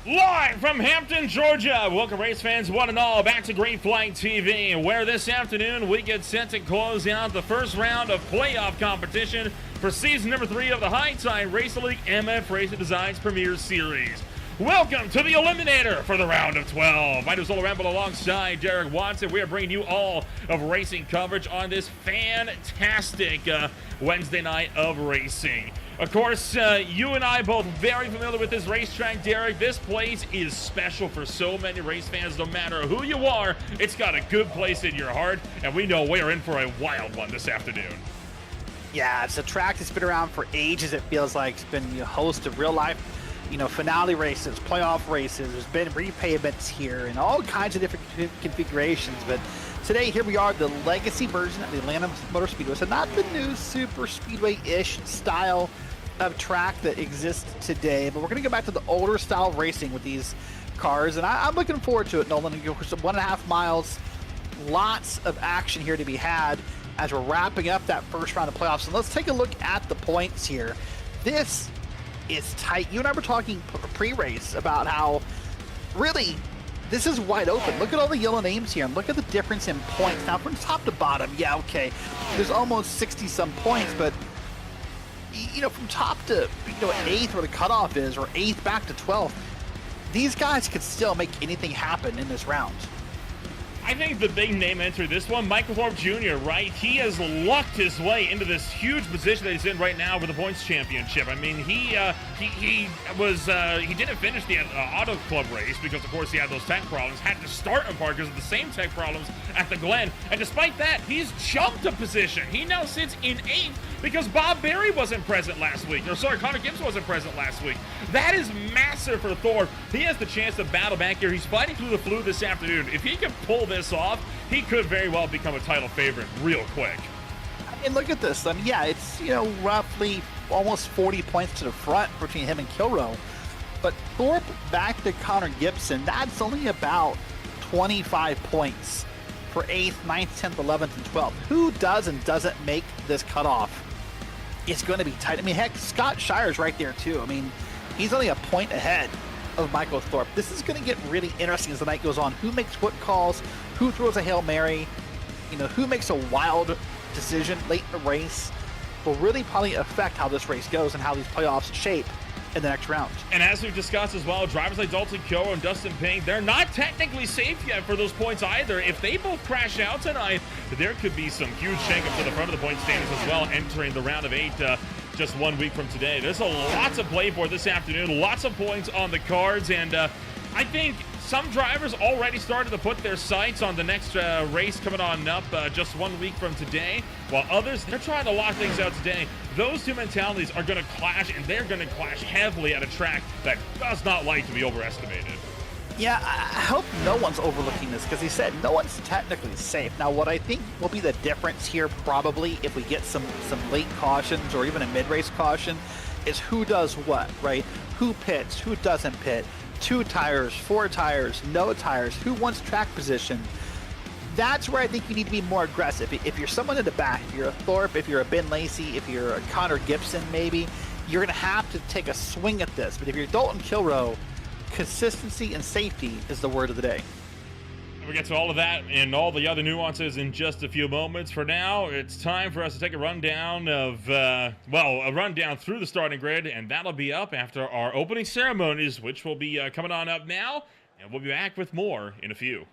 Live from Hampton, Georgia. Welcome, race fans, one and all, back to Green Flag TV, where this afternoon we get set to close out the first round of playoff competition for season number 3 of the High Tide Racing League MF Racing Designs Premier Series. Welcome to the Eliminator for the round of 12. My name is Solar Ramble alongside Derek Watson. We are bringing you all of racing coverage on this fantastic Wednesday night of racing. Of course, you and I both very familiar with this racetrack, Derek. This place is special for so many race fans. No matter who you are, it's got a good place in your heart, and we know we're in for a wild one this afternoon. Yeah, it's a track that's been around for ages, it feels like. It's been a host of real-life, finale races, playoff races. There's been repayments here and all kinds of different configurations. But today, here we are, the legacy version of the Atlanta Motor Speedway. So not the new super speedway-ish style of track that exists today, but we're going to go back to the older style of racing with these cars, and I'm looking forward to it, Nolan. 1.5 miles, lots of action here to be had as we're wrapping up that first round of playoffs. And let's take a look at the points here. This is tight. You and I were talking pre-race about how really this is wide open. Look at all the yellow names here, and look at the difference in points. Now, from top to bottom, yeah, okay, there's almost 60-some points, but from top to 8th where the cutoff is, or 8th back to 12th, these guys could still make anything happen in this round. I think the big name entry this one, Michael Thorpe Jr., right? He has lucked his way into this huge position that he's in right now for the points championship. I mean, he didn't finish the Auto Club race because, of course, he had those tech problems. Had to start in part because of the same tech problems at the Glen. And despite that, he's jumped a position. He now sits in 8th because Bob Berry wasn't present last week. Or sorry, Connor Gibbs wasn't present last week. That is massive for Thorpe. He has the chance to battle back here. He's fighting through the flu this afternoon. If he can pull this off, he could very well become a title favorite real quick. And look at this. I mean, yeah, it's, roughly almost 40 points to the front between him and Kilroe. But Thorpe back to Connor Gibson, that's only about 25 points for 8th, 9th, 10th, 11th, and 12th. Who does and doesn't make this cutoff? It's going to be tight. I mean, heck, Scott Shire's right there, too. I mean, he's only a point ahead of Michael Thorpe. This is going to get really interesting as the night goes on. Who makes what calls? Who throws a Hail Mary? Who makes a wild decision late in the race will really probably affect how this race goes and how these playoffs shape in the next round. And as we've discussed as well, drivers like Dalton Kilroe and Dustin Payne, they're not technically safe yet for those points either. If they both crash out tonight, there could be some huge shakeups to the front of the point standings as well, entering the round of 8 just 1 week from today. There's a lot to play for this afternoon, lots of points on the cards, and I think some drivers already started to put their sights on the next race coming on up just 1 week from today, while others, they're trying to lock things out today. Those two mentalities are going to clash, and they're going to clash heavily at a track that does not like to be overestimated. Yeah, I hope no one's overlooking this, because he said no one's technically safe. Now, what I think will be the difference here probably if we get some late cautions or even a mid-race caution is who does what, right? Who pits, who doesn't pit, 2 tires, 4 tires, no tires, who wants track position. That's where I think you need to be more aggressive. If you're someone in the back, if you're a Thorpe, if you're a Ben Lacey, if you're a Connor Gibson maybe, you're going to have to take a swing at this. But if you're Dalton Kilroe, consistency and safety is the word of the day. We'll get to all of that and all the other nuances in just a few moments. For now, it's time for us to take a rundown of, a rundown through the starting grid, and that'll be up after our opening ceremonies, which will be coming on up now, and we'll be back with more in a few.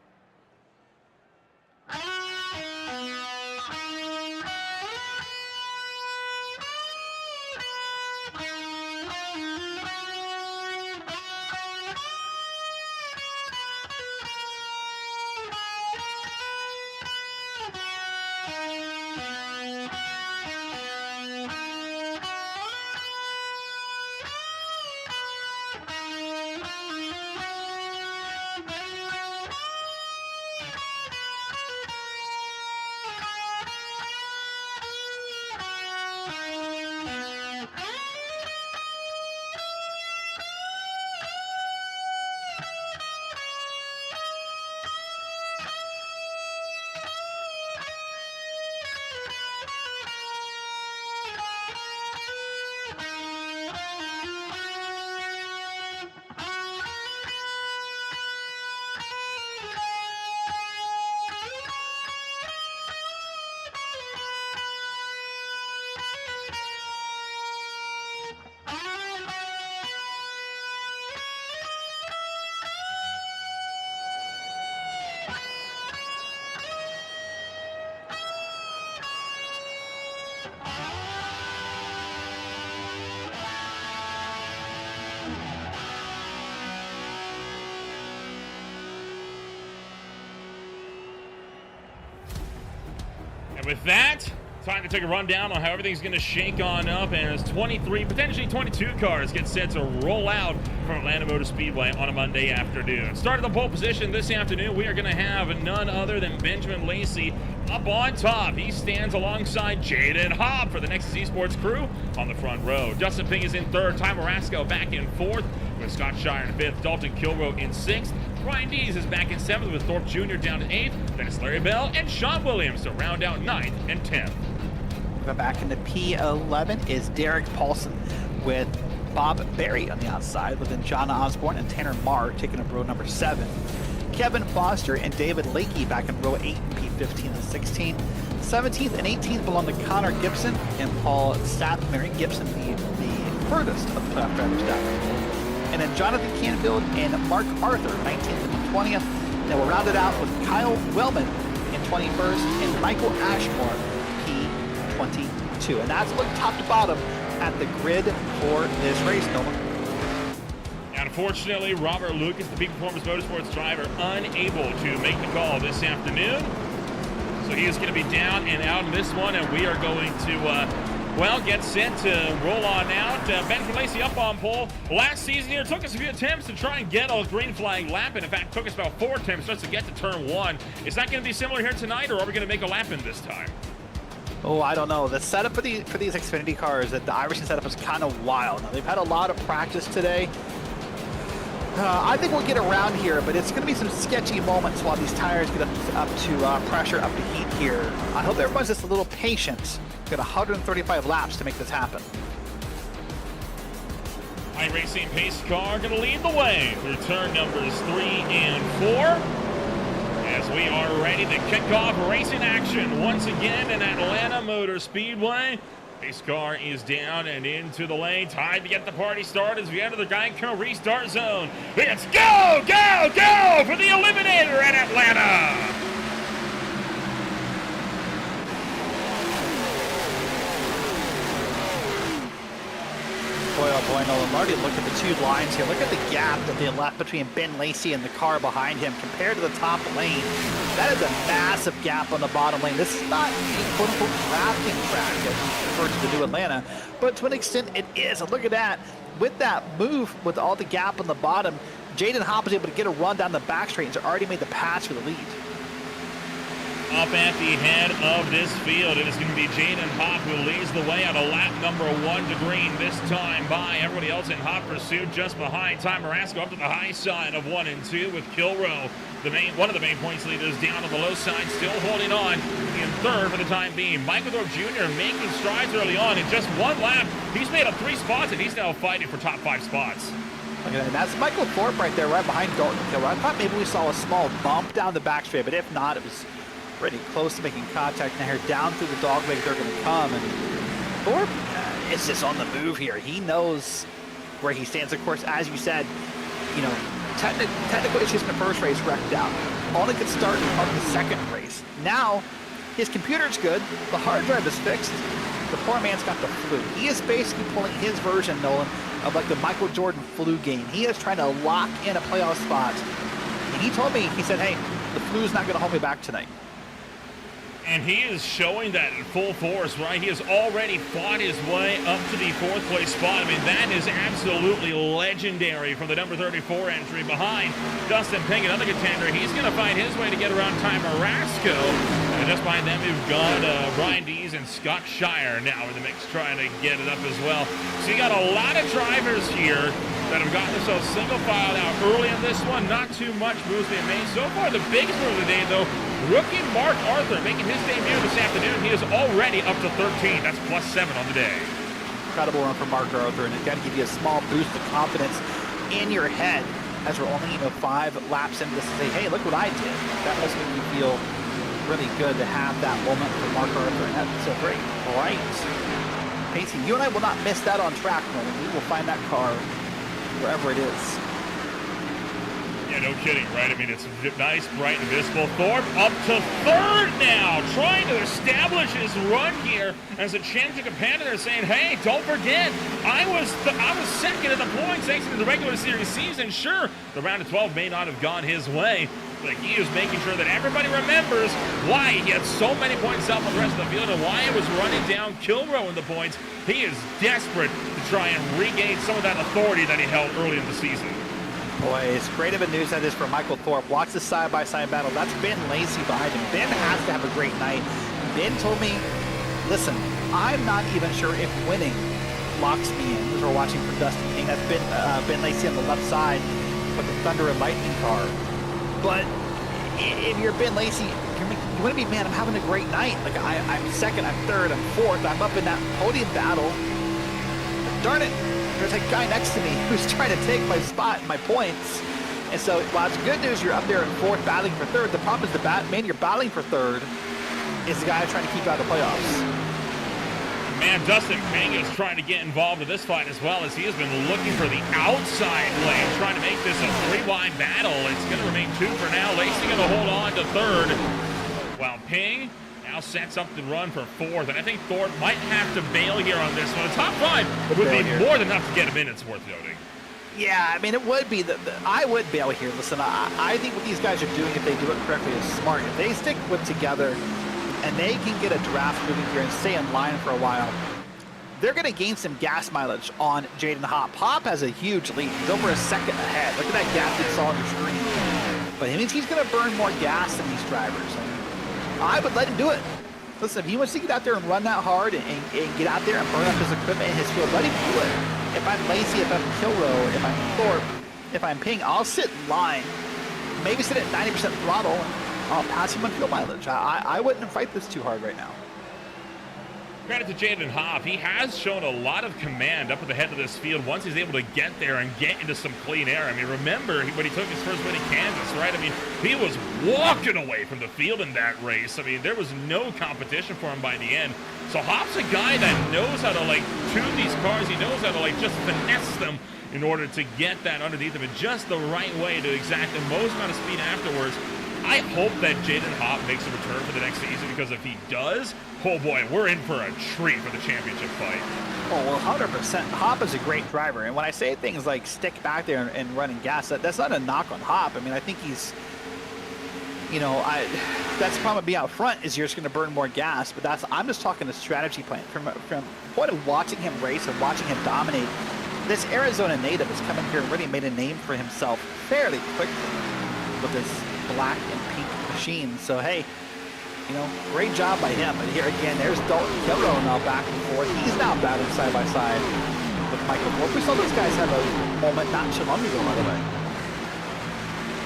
And with that, time to take a rundown on how everything's going to shake on up as 23, potentially 22 cars get set to roll out from Atlanta Motor Speedway on a Monday afternoon. Starting the pole position this afternoon, we are going to have none other than Benjamin Lacey up on top. He stands alongside Jaden Hobb for the Nexus Esports crew on the front row. Justin Ping is in third, Ty Marasco back in fourth, with Scott Shire in fifth, Dalton Kilroe in sixth. Ryan Dees is back in seventh with Thorpe Jr. down to eighth. Then it's Larry Bell and Sean Williams to round out ninth and 10th. Back in the P11 is Derek Paulson with Bob Berry on the outside, with then John Osborne and Tanner Marr taking up row number 7. Kevin Foster and David Lakey back in row 8, P15 and 16. 17th and 18th belong to Connor Gibson and Paul Mary Gibson, the furthest of the playoff drivers down. And then Jonathan Canfield and Mark Arthur, 19th and 20th. Then we'll round it out with Kyle Wellman in 21st and Michael Ashmore, P22. And that's a look top to bottom at the grid for this race, Nolan. Unfortunately, Robert Lucas, the Peak Performance Motorsports driver, unable to make the call this afternoon. So he is going to be down and out in this one, and we are going to, get set to roll on out. Benjamin Lacey up on pole. Last season here, took us a few attempts to try and get a green flag lap in. In fact, took us about 4 attempts just to get to turn 1. Is that going to be similar here tonight, or are we going to make a lap in this time? Oh, I don't know. The setup for these Xfinity cars, that the Irish setup is kind of wild. Now, they've had a lot of practice today. I think we'll get around here, but it's going to be some sketchy moments while these tires get up to pressure, up to heat here. I hope everyone's just a little patient. Got 135 laps to make this happen. iRacing pace car going to lead the way through turn numbers 3 and 4. As we are ready to kick off racing action once again in Atlanta Motor Speedway. Pace car is down and into the lane. Time to get the party started as we enter the Geico restart zone. Let's go, go, go for the Eliminator at Atlanta. Boy, oh boy, Nolan, already look at the 2 lines here. Look at the gap that they left between Ben Lacey and the car behind him compared to the top lane. That is a massive gap on the bottom lane. This is not a quote-unquote drafting track as we refer to the New Atlanta, but to an extent it is. And look at that. With that move, with all the gap on the bottom, Jaden Hobb was able to get a run down the back straight and already made the pass for the lead. Up at the head of this field, it is going to be Jaden Hobb who leads the way on a lap number 1 to green, this time by everybody else in hot pursuit just behind. Ty Marasco up to the high side of 1 and 2 with Kilroe, one of the main points leaders, down on the low side, still holding on in third for the time being. Michael Thorpe Jr. making strides early on. In just 1 lap, he's made up 3 spots, and he's now fighting for top 5 spots. Look at that. And that's Michael Thorpe right there, right behind Dalton Kilroe. I thought maybe we saw a small bump down the back straight, but if not, it was pretty close to making contact. Now here down through the dog leg they're going to come, and Thorpe is just on the move here. He knows where he stands. Of course, as you said, you know, technical issues in the first race wrecked out. Only could start on the second race. Now his computer's good, the hard drive is fixed, the poor man's got the flu. He is basically pulling his version, Nolan, of like the Michael Jordan flu game. He is trying to lock in a playoff spot, and he told me, he said, hey, the flu's not going to hold me back tonight. And he is showing that in full force, right? He has already fought his way up to the 4th place spot. I mean, that is absolutely legendary from the number 34 entry behind Dustin Ping, another contender. He's going to find his way to get around Ty Marasco. And just behind them, we've got Ryan Dees and Scott Shire now in the mix, trying to get it up as well. So you got a lot of drivers here that have gotten themselves single filed out early in this one. Not too much moves being made. So far, the biggest move of the day, though, rookie Mark Arthur making his debut this afternoon. He is already up to 13. That's +7 on the day. Incredible run for Mark Arthur, and it's got to give you a small boost of confidence in your head as we're only 5 laps into this to say, hey, look what I did. That must make you feel really good to have that moment for Mark Arthur, and that's a great, bright pacing. You and I will not miss that on track, moment. We will find that car wherever it is. Yeah, no kidding, right? I mean, it's nice, bright, and visible. Thorpe up to 3rd now, trying to establish his run here as a championship competitor, saying, hey, don't forget, I was 2nd in the points exiting the regular series season. Sure, the round of 12 may not have gone his way, Like, he is making sure that everybody remembers why he had so many points up on the rest of the field and why it was running down Kilrow in the points. He is desperate to try and regain some of that authority that he held early in the season. Boy, as great of a news that is for Michael Thorpe. Watch this side-by-side battle. That's Ben Lacey behind him. Ben has to have a great night. Ben told me, listen, I'm not even sure if winning locks me in. As we're watching from Dustin King, that's Ben Lacey on the left side with the Thunder and Lightning car. But if you're Ben Lacey, you want to be, man, I'm having a great night. Like, I'm second, I'm third, I'm fourth. I'm up in that podium battle. Darn it. There's a guy next to me who's trying to take my spot and my points. And so, while it's good news you're up there in fourth battling for third, the problem is the man you're battling for third is the guy trying to keep out of the playoffs. Man, Dustin King is trying to get involved in this fight as well, as he has been looking for the outside lane, trying to make this a three-wide battle. It's going to remain 2 for now. Lacey going to hold on to third, while Ping now sets up the run for fourth. And I think Thorpe might have to bail here on this one. The top 5 would be more than enough to get him in, it's worth noting. Yeah, I mean, it would be. I would bail here. Listen, I think what these guys are doing, if they do it correctly, is smart. If they stick with together and they can get a draft moving here and stay in line for a while, they're going to gain some gas mileage on Jaden Hop. Hop has a huge lead. He's over a second ahead. Look at that gap you saw on your screen. But it means he's going to burn more gas than these drivers. I would let him do it. Listen, if he wants to get out there and run that hard and get out there and burn up his equipment and his field, let him do it. If I'm Lacey, if I'm Kilrow, if I'm Thorpe, if I'm Ping, I'll sit in line. Maybe sit at 90% throttle, and I'll pass him on fuel mileage. I wouldn't fight this too hard right now. Credit to Jaden Hoff. He has shown a lot of command up at the head of this field once he's able to get there and get into some clean air. I mean, remember when he took his first win in Kansas, right? I mean, he was walking away from the field in that race. I mean, there was no competition for him by the end. So Hoff's a guy that knows how to, like, tune these cars. He knows how to, like, just finesse them in order to get that underneath him in just the right way to exact the most amount of speed afterwards. I hope that Jaden Hopp makes a return for the next season, because if he does, oh boy, we're in for a treat for the championship fight. Oh, well, 100%. Hopp is a great driver. And when I say things like stick back there and running gas, that's not a knock on Hopp. I mean, I think he's, you know, that's the problem being out front is you're just going to burn more gas. But I'm just talking a strategy plan. From point of watching him race and watching him dominate, this Arizona native has come in here and really made a name for himself fairly quickly with this black and pink machine. So, hey, you know, great job by him. But here again, there's Dalton Kilrow now back and forth. He's now battling side by side with Michael Thorpe. We saw those guys have a moment not too long ago, by the way.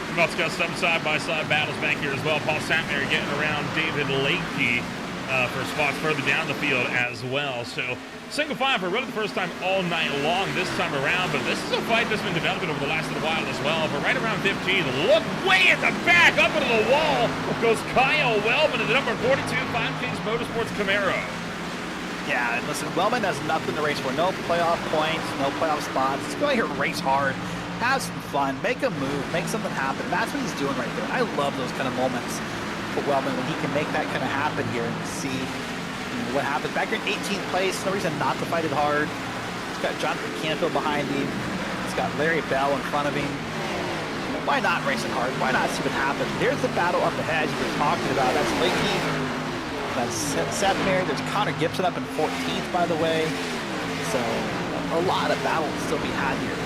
We've also got some side-by-side battles back here as well. Paul Satmar getting around David Lakey for spots further down the field as well. So single file for really the first time all night long this time around. But this is a fight that's been developing over the last little while as well. But right around 15, look way at the back, up into the wall goes Kyle Wellman in the number 42 Five Kings Motorsports Camaro. Yeah, and listen, Wellman has nothing to race for. No playoff points, no playoff spots. Let's go out here and race hard. Have some fun, make a move, make something happen. That's what he's doing right there. And I love those kind of moments for Wellman when he can make that kind of happen here and see what happens. Back here in 18th place, no reason not to fight it hard. He's got Jonathan Canfield behind him. He's got Larry Bell in front of him. Why not race it hard? Why not see what happens? There's the battle up ahead you were talking about. That's Lakey. That's Seth Mary. There's Connor Gibson up in 14th, by the way. So a lot of battle to still be had here.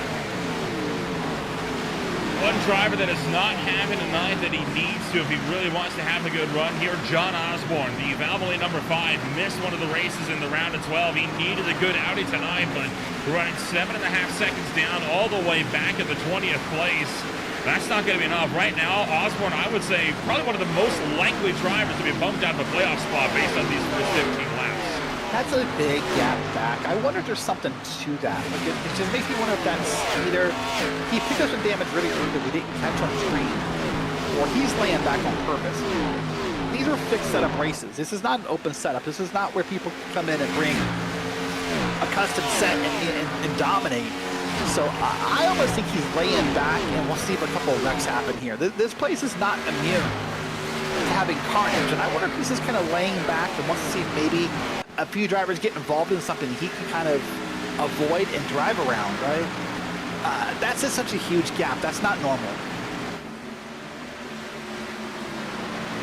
One driver that is not having a night that he needs to if he really wants to have a good run here, John Osborne, the Valvoline number 5, missed one of the races in the round of 12. He needed a good Audi tonight, but running 7.5 seconds down all the way back at the 20th place. That's not going to be enough. Right now, Osborne, I would say, probably one of the most likely drivers to be bumped out of a playoff spot based on these first 15 laps. That's a big gap back. I wonder if there's something to that. Like it just makes me wonder if that's either he picked up some damage really early that we didn't catch on screen, or he's laying back on purpose. These are fixed setup races. This is not an open setup. This is not where people come in and bring a custom set and dominate. So I almost think he's laying back, and we'll see if a couple of wrecks happen here. This place is not immune to having carnage, and I wonder if he's just kind of laying back and wants to see if maybe a few drivers get involved in something he can kind of avoid and drive around, right? That's just such a huge gap. That's not normal.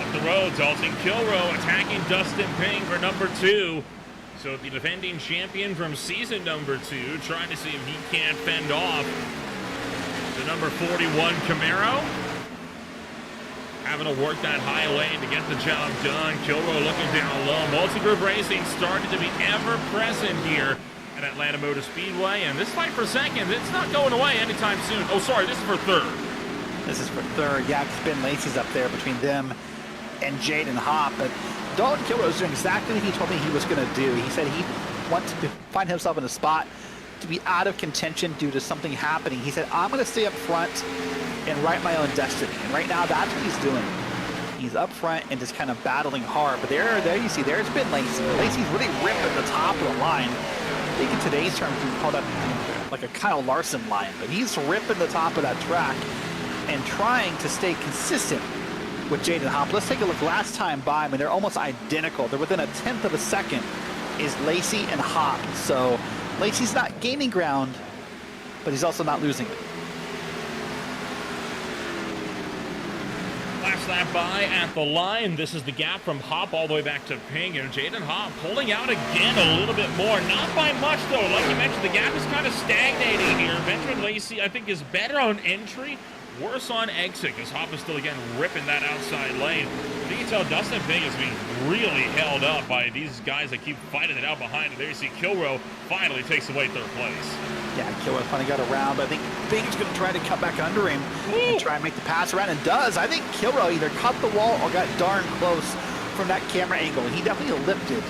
up the road. Dalton Kilrow attacking Dustin Ping for number 2. So the defending champion from season number 2, trying to see if he can't fend off the number 41 Camaro. Having to work that high lane to get the job done. Kilrow looking down low. Multi-group racing started to be ever present here at Atlanta Motor Speedway. And this fight for second, it's not going away anytime soon. Oh, sorry, this is for third. This is for third. Yeah, because Ben Lacey's up there between them and Jaden Hopp. But Dalton Kilrow is doing exactly what he told me he was going to do. He said he wanted to find himself in a spot to be out of contention due to something happening. He said, I'm going to stay up front and write my own destiny. And right now, that's what he's doing. He's up front and just kind of battling hard. But there you see, there's Ben Lacey. Lacey's really ripping the top of the line. I think in today's terms, we call that like a Kyle Larson line. But he's ripping the top of that track and trying to stay consistent with Jaden Hopp. Let's take a look last time by. I mean, they're almost identical. They're within a tenth of a second is Lacey and Hopp. So Lacey's not gaining ground, but he's also not losing it. Last lap by at the line. This is the gap from Hopp all the way back to Ping, and Jaden Hopp pulling out again a little bit more. Not by much, though. Like you mentioned, the gap is kind of stagnating here. Benjamin Lacey, I think, is better on entry, worse on exit, because Hopp is still, again, ripping that outside lane. But you can tell Dustin Ping is being really held up by these guys that keep fighting it out behind him. There you see Kilrow finally takes away third place. Yeah, Kilrow finally got around, but I think Ping's going to try to cut back under him and try and make the pass around, and does. I think Kilrow either cut the wall or got darn close from that camera angle. He definitely lifted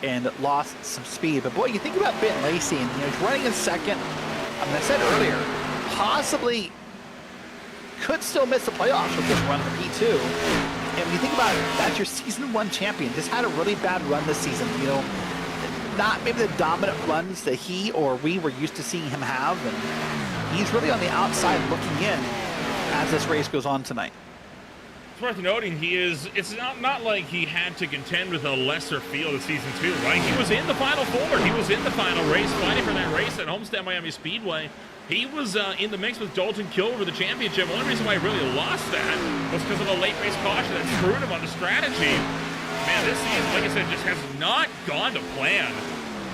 and lost some speed. But boy, you think about Ben Lacey, and he's running in second. I mean, I said earlier, possibly could still miss the playoffs with this run for P2. And when you think about it, that's your season 1 champion. Just had a really bad run this season. You know, not maybe the dominant runs that he or we were used to seeing him have. And he's really on the outside looking in as this race goes on tonight. It's worth noting it's not like he had to contend with a lesser field of season 2, right? He was in the Final Four. He was in the final race, fighting for that race at Homestead Miami Speedway. He was in the mix with Dalton Kilrow for the championship. The only reason why he really lost that was because of a late race caution that screwed him on the strategy. Man, this season, like I said, just has not gone to plan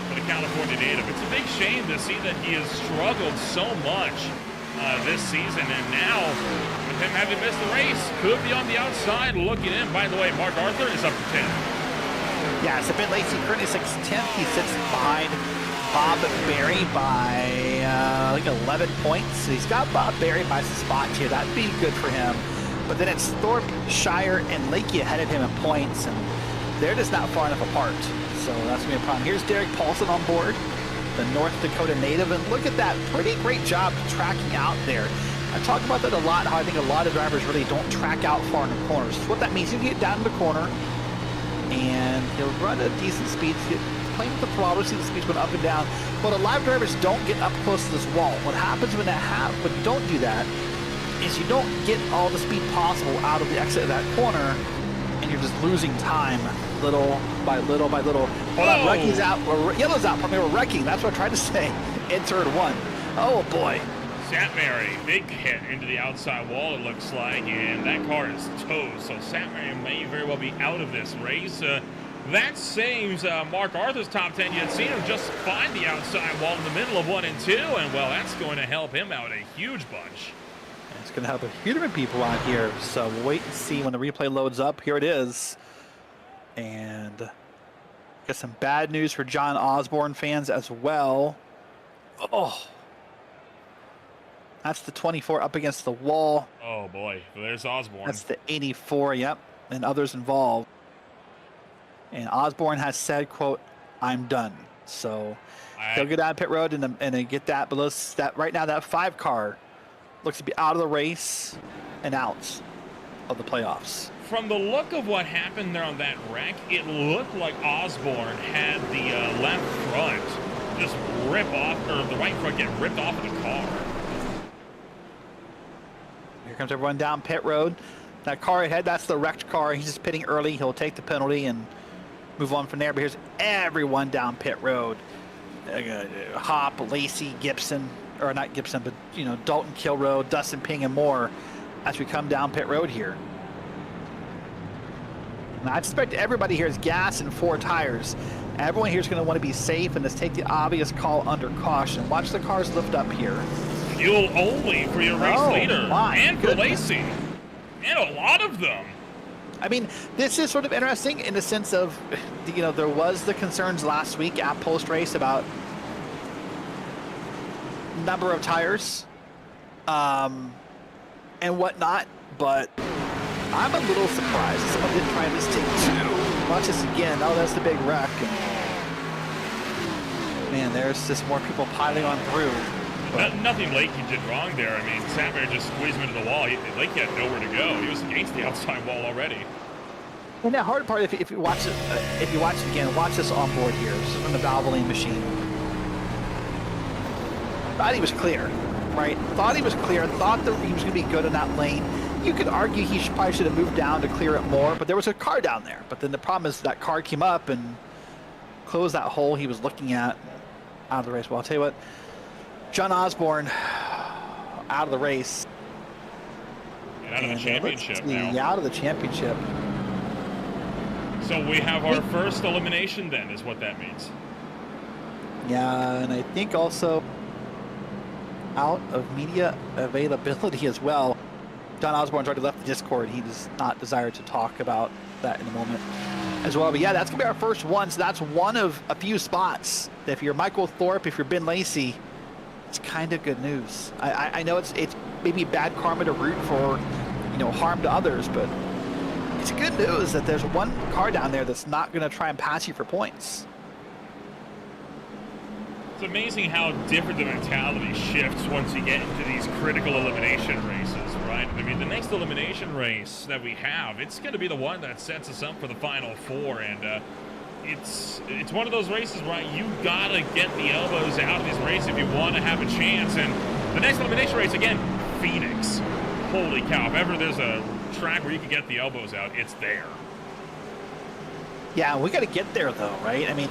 for the California native. It's a big shame to see that he has struggled so much this season, and now with him having missed the race, could be on the outside looking in. By the way, Mark Arthur is up to 10. Yeah, it's a bit Lacey currently 6'10". He sits behind Bob Berry by I think 11 points. He's got Bob Berry by some spots here. That'd be good for him. But then it's Thorpe, Shire, and Lakey ahead of him in points, and they're just not far enough apart. So that's going to be a problem. Here's Derek Paulson on board, the North Dakota native, and look at that. Pretty great job tracking out there. I talk about that a lot, how I think a lot of drivers really don't track out far in the corners. What that means, you get down to the corner, and he'll run at decent speeds, playing with the throttle, see the speeds going up and down. But a lot of drivers don't get up close to this wall. What happens when you don't do that is you don't get all the speed possible out of the exit of that corner, and you're just losing time little by little by little. Hold on, Recky's out, or Yellow's out from here. We're wrecking. That's what I tried to say in turn 1. Oh boy. Satmary, big hit into the outside wall, it looks like, and that car is toast. So Satmary may very well be out of this race. That saves Mark Arthur's top 10. You had seen him just find the outside wall in the middle of 1 and 2, and well, that's going to help him out a huge bunch. It's going to help a few different people out here, so we'll wait and see when the replay loads up. Here it is. And got some bad news for John Osborne fans as well. Oh. That's the 24 up against the wall. Oh boy, there's Osborne. That's the 84, yep, and others involved. And Osborne has said, quote, "I'm done." So he'll get down pit road and get that. But right now, that 5 car looks to be out of the race and out of the playoffs. From the look of what happened there on that wreck, it looked like Osborne had the left front just rip off, or the right front get ripped off of the car. Here comes everyone down pit road. That car ahead, that's the wrecked car. He's just pitting early. He'll take the penalty and move on from there. But here's everyone down pit road. Hopp, Lacey, Gibson, or not Gibson, but Dalton Kilrow, Dustin Ping, and more as we come down pit road here. And I suspect everybody here is gas and 4 tires. Everyone here is going to want to be safe and just take the obvious call under caution. Watch the cars lift up here. Fuel only for your race leader and for Lacey. And a lot of them. I mean, this is sort of interesting in the sense of, you know, there was the concerns last week at post-race about number of tires and whatnot, but I'm a little surprised someone didn't try this take 2. Watch this again. Oh, that's the big wreck. Man, there's just more people piling on through. Nothing Lakey did wrong there. I mean, Satmar just squeezed him into the wall. Lakey had nowhere to go. He was against the outside wall already. And the hard part, if you watch it, again, watch this on board here. This is from the Valvoline machine. Thought he was clear, right? Thought he was clear. Thought that he was going to be good in that lane. You could argue he probably should have moved down to clear it more, but there was a car down there. But then the problem is that car came up and closed that hole he was looking at out of the race. Well, I'll tell you what. John Osborne out of the race. And out of the championship now. Out of the championship. So we have our first elimination then, is what that means. Yeah, and I think also out of media availability as well. John Osborne's already left the Discord. He does not desire to talk about that in a moment as well. But yeah, that's going to be our first one. So that's one of a few spots. If you're Michael Thorpe, if you're Ben Lacey, it's kind of good news. I know it's maybe bad karma to root for, you know, harm to others, but it's good news that there's one car down there that's not going to try and pass you for points. It's amazing how different the mentality shifts once you get into these critical elimination races, right? I mean, the next elimination race that we have, it's going to be the one that sets us up for the Final Four, and it's one of those races where you gotta get the elbows out of these races if you want to have a chance. And the next elimination race, again, Phoenix. Holy cow, if ever there's a track where you can get the elbows out, it's there. Yeah, we got to get there though, right? I mean,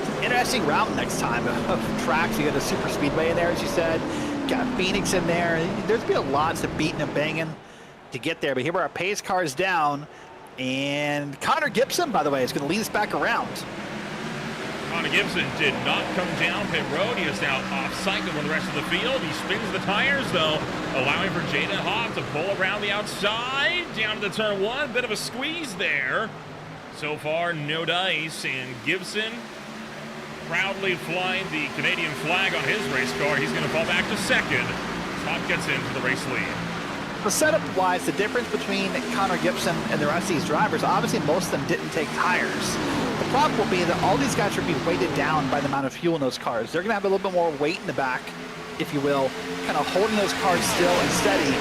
it's an interesting route next time of tracks. You got a super speedway in there, as you said. Got Phoenix in there. There's been lots of beating and banging to get there. But here our pace car is down. And Connor Gibson, by the way, is going to lead us back around. Connor Gibson did not come down pit road. He is now off cycle with the rest of the field. He spins the tires, though, allowing for Jaden Hoff to pull around the outside, down to the turn 1. Bit of a squeeze there. So far, no dice, and Gibson proudly flying the Canadian flag on his race car. He's going to fall back to second. Hoff gets into the race lead. The setup-wise, the difference between Connor Gibson and the rest of these drivers, obviously most of them didn't take tires. The problem will be that all these guys are being weighted down by the amount of fuel in those cars. They're going to have a little bit more weight in the back, if you will, kind of holding those cars still and steady.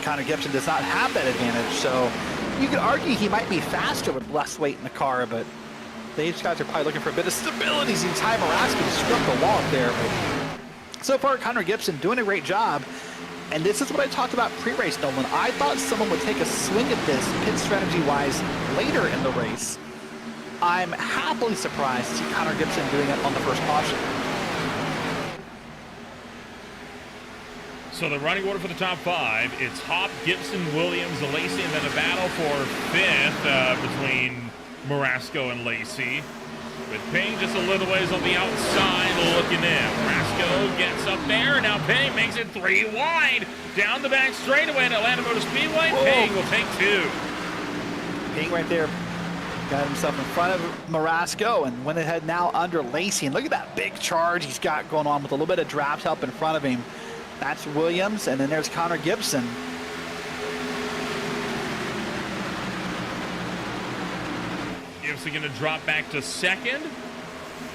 Connor Gibson does not have that advantage, so you could argue he might be faster with less weight in the car, but these guys are probably looking for a bit of stability. See Ty Moraski struck the wall up there. But so far, Connor Gibson doing a great job. And this is what I talked about pre-race, Nolan. I thought someone would take a swing at this pit strategy-wise later in the race. I'm happily surprised to see Connor Gibson doing it on the first caution. So the running order for the top 5, it's Hop, Gibson, Williams, Lacey, and then a battle for 5th between Marasco and Lacey. With Payne just a little ways on the outside looking in. Marasco gets up there, and now Payne makes it 3 wide. Down the back straightaway at Atlanta Motor Speedway. Whoa. Payne will take 2. Payne right there got himself in front of Marasco and went ahead now under Lacey. And look at that big charge he's got going on with a little bit of draft help in front of him. That's Williams, and then there's Connor Gibson. Gibson going to drop back to second.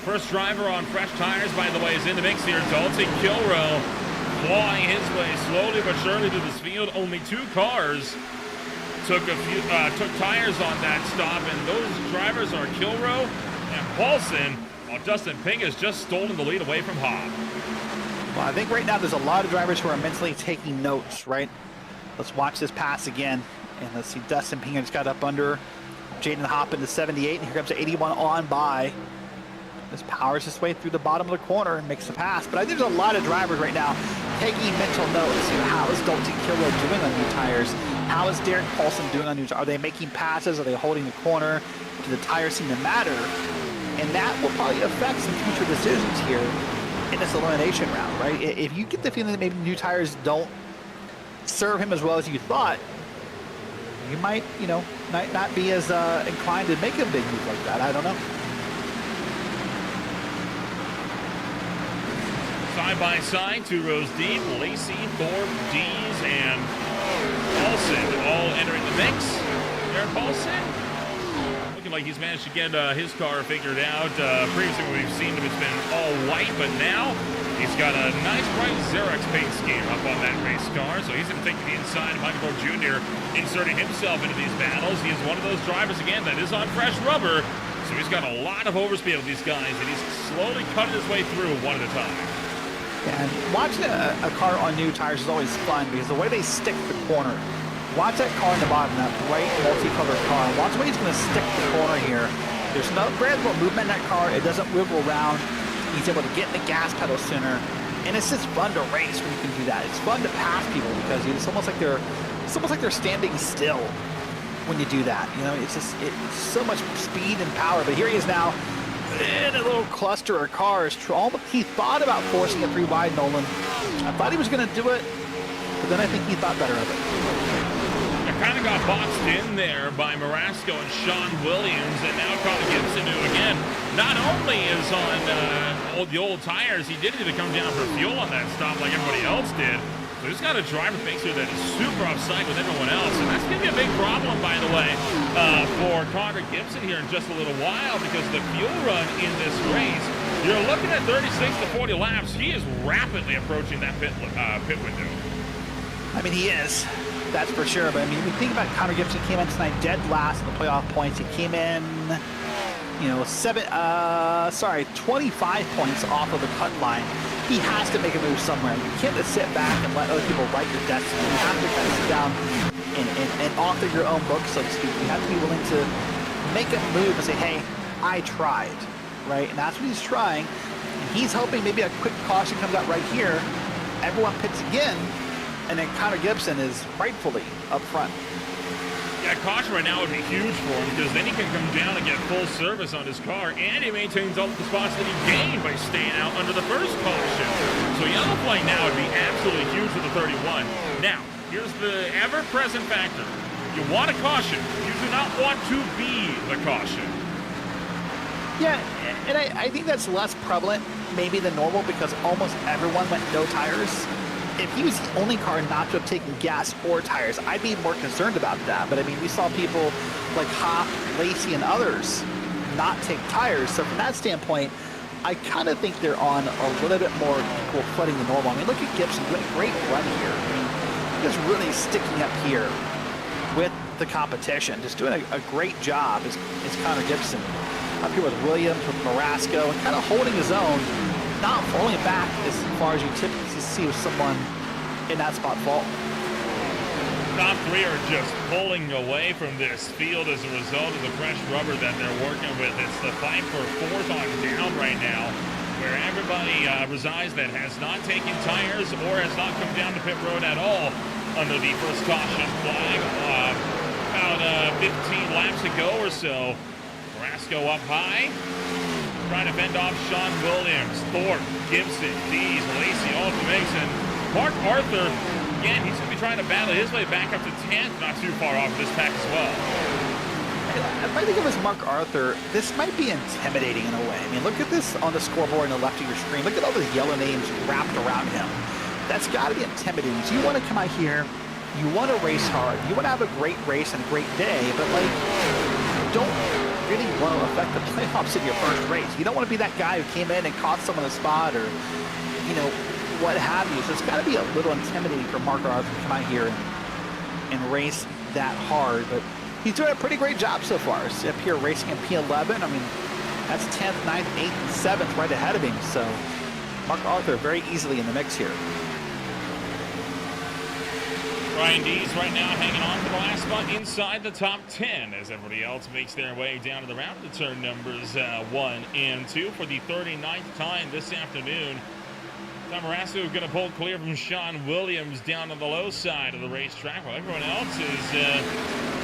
First driver on fresh tires, by the way, is in the mix here. Dalton Kilrow clawing his way slowly but surely to this field. Only 2 cars took tires on that stop, and those drivers are Kilrow and Paulson, while Justin Ping has just stolen the lead away from Hobb. Well, I think right now there's a lot of drivers who are mentally taking notes, right? Let's watch this pass again, and let's see, Dustin Ping just got up under Jaden Hopp into 78, and here comes the 81 on by Just powers his way through the bottom of the corner and makes the pass. But I think there's a lot of drivers right now taking mental notes. You know, how is Dalton Killer doing on new tires? How is Derek Paulson doing on new tires? Are they making passes? Are they holding the corner? Do the tires seem to matter? And that will probably affect some future decisions here in this elimination round, right? If you get the feeling that maybe new tires don't serve him as well as you thought, you might, you know, might not be as inclined to make a big move like that. I don't know. Side by side, 2 rows deep, Lacey, Thorpe, Dees, and Paulson all entering the mix. Derek Paulson looking like he's managed to get his car figured out. Previously when we've seen him, it's been all white, but now he's got a nice bright Xerox paint scheme up on that race car, so he's going to take to the inside. Michael Thorpe Jr. inserting himself into these battles. He is one of those drivers, again, that is on fresh rubber, so he's got a lot of overspeed with these guys, and he's slowly cutting his way through one at a time. And watching a car on new tires is always fun because the way they stick the corner. Watch that car in the bottom, that bright multicolored car. Watch the way he's going to stick the corner here. There's no great movement in that car. It doesn't wiggle around. He's able to get in the gas pedal sooner. And it's just fun to race when you can do that. It's fun to pass people because it's almost like they're standing still when you do that. You know, it's so much speed and power. But here he is now in a little cluster of cars. He thought about forcing it 3 wide, Nolan. I thought he was going to do it, but then I think he thought better of it. I kind of got boxed in there by Marasco and Sean Williams, and now Connor Gibson, who again, not only is on the old tires, he didn't even come down for fuel on that stop like everybody else did. So he's got a driver that makes sure that is super offside with everyone else, and that's going to be a big problem, by the way, for Connor Gibson here in just a little while, because the fuel run in this race, you're looking at 36 to 40 laps. He is rapidly approaching that pit window. I mean, he is. That's for sure. But I mean, when you think about Connor Gibson, came in tonight dead last in the playoff points. He came in, you know, 25 points off of the cut line. He has to make a move somewhere. You can't just sit back and let other people write your destiny. You have to kind of sit down and author your own book, so to speak. You have to be willing to make a move and say, hey, I tried, right? And that's what he's trying. And he's hoping maybe a quick caution comes out right here. Everyone pits again. And then Connor Gibson is rightfully up front. Yeah, caution right now would be huge for him because then he can come down and get full service on his car, and he maintains all the spots that he gained by staying out under the first caution. So yellow flag now would be absolutely huge for the 31. Now, here's the ever-present factor. You want a caution. You do not want to be the caution. Yeah, and I think that's less prevalent maybe than normal because almost everyone went no tires. If he was the only car not to have taken gas or tires, I'd be more concerned about that. But I mean, we saw people like Hoff, Lacey, and others not take tires. So from that standpoint, I kind of think they're on a little bit more equal footing than normal. I mean, look at Gibson doing a great run here. I mean, just really sticking up here with the competition, just doing a great job is Connor Gibson. Up here with Williams, with Marasco, and kind of holding his own, not falling back as far as you typically see with someone in that spot fall. Top 3 are just pulling away from this field as a result of the fresh rubber that they're working with. It's the fight for 4th on down right now, where everybody resides that has not taken tires or has not come down to pit road at all under the first caution flag. About 15 laps to go or so. Marasco up high, trying to fend off Sean Williams, Thorpe, Gibson, Dees, Lacey, all to mix, and Mark Arthur, again, he's going to be trying to battle his way back up to 10th, not too far off this pack as well. If I think of as Mark Arthur, this might be intimidating in a way. I mean, look at this on the scoreboard on the left of your screen. Look at all those yellow names wrapped around him. That's got to be intimidating. So you want to come out here, you want to race hard, you want to have a great race and a great day, but like, don't really want to affect the playoffs in your first race. You don't want to be that guy who came in and caught someone a spot or, you know, what have you. So it's got to be a little intimidating for Mark Arthur to come out here and race that hard. But he's doing a pretty great job so far. So up here racing in P11. I mean, that's 10th, 9th, 8th, and 7th right ahead of him. So Mark Arthur very easily in the mix here. Ryan D's right now hanging on for the last spot inside the top 10 as everybody else makes their way down to the round to turn numbers 1 and 2 for the 39th time this afternoon. Tom Marasco going to pull clear from Sean Williams down on the low side of the racetrack while everyone else is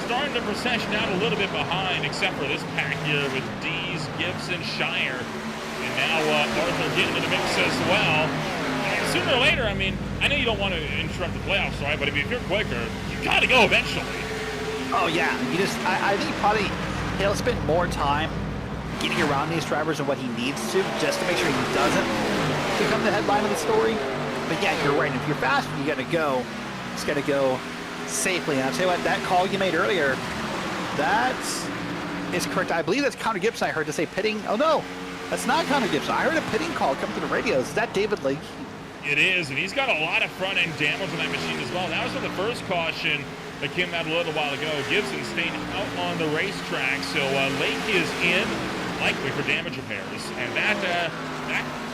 starting to procession out a little bit behind, except for this pack here with D's, Gibson, Shire, and now Arthur getting in the mix as well. And sooner or later, I mean, I know you don't want to interrupt the playoffs, right? But if you're quicker, you got to go eventually. Oh yeah, I think probably he'll spend more time getting around these drivers and what he needs to, just to make sure he doesn't become the headline of the story. But yeah, you're right. If you're fast, you got to go. Just got to go safely. And I'll tell you what, that call you made earlier, that is correct. I believe that's Connor Gibson. I heard to say pitting. Oh no, that's not Connor Gibson. I heard a pitting call come through the radios. Is that David Lake? It is, and he's got a lot of front-end damage on that machine as well. That was for the first caution that came out a little while ago. Gibson stayed out on the racetrack, so Lake is in, likely for damage repairs, and that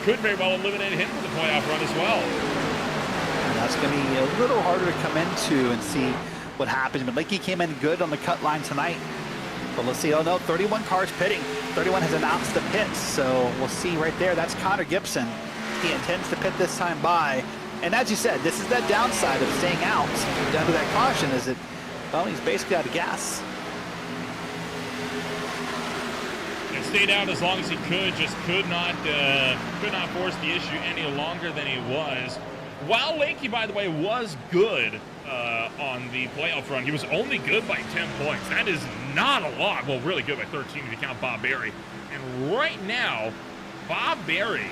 could very well eliminate him for the playoff run as well. And that's going to be a little harder to come into and see what happens. But Lakey came in good on the cut line tonight. But let's see. Oh no, 31 cars pitting. 31 has announced the pits, so we'll see right there. That's Connor Gibson. He intends to pit this time by. And as you said, this is that downside of staying out down to that caution, is that, well, he's basically out of gas. And stayed out as long as he could, just could not force the issue any longer than he was. While Lakey, by the way, was good on the playoff run, he was only good by 10 points. That is not a lot. Well, really good by 13 if you count Bob Berry. And right now, Bob Berry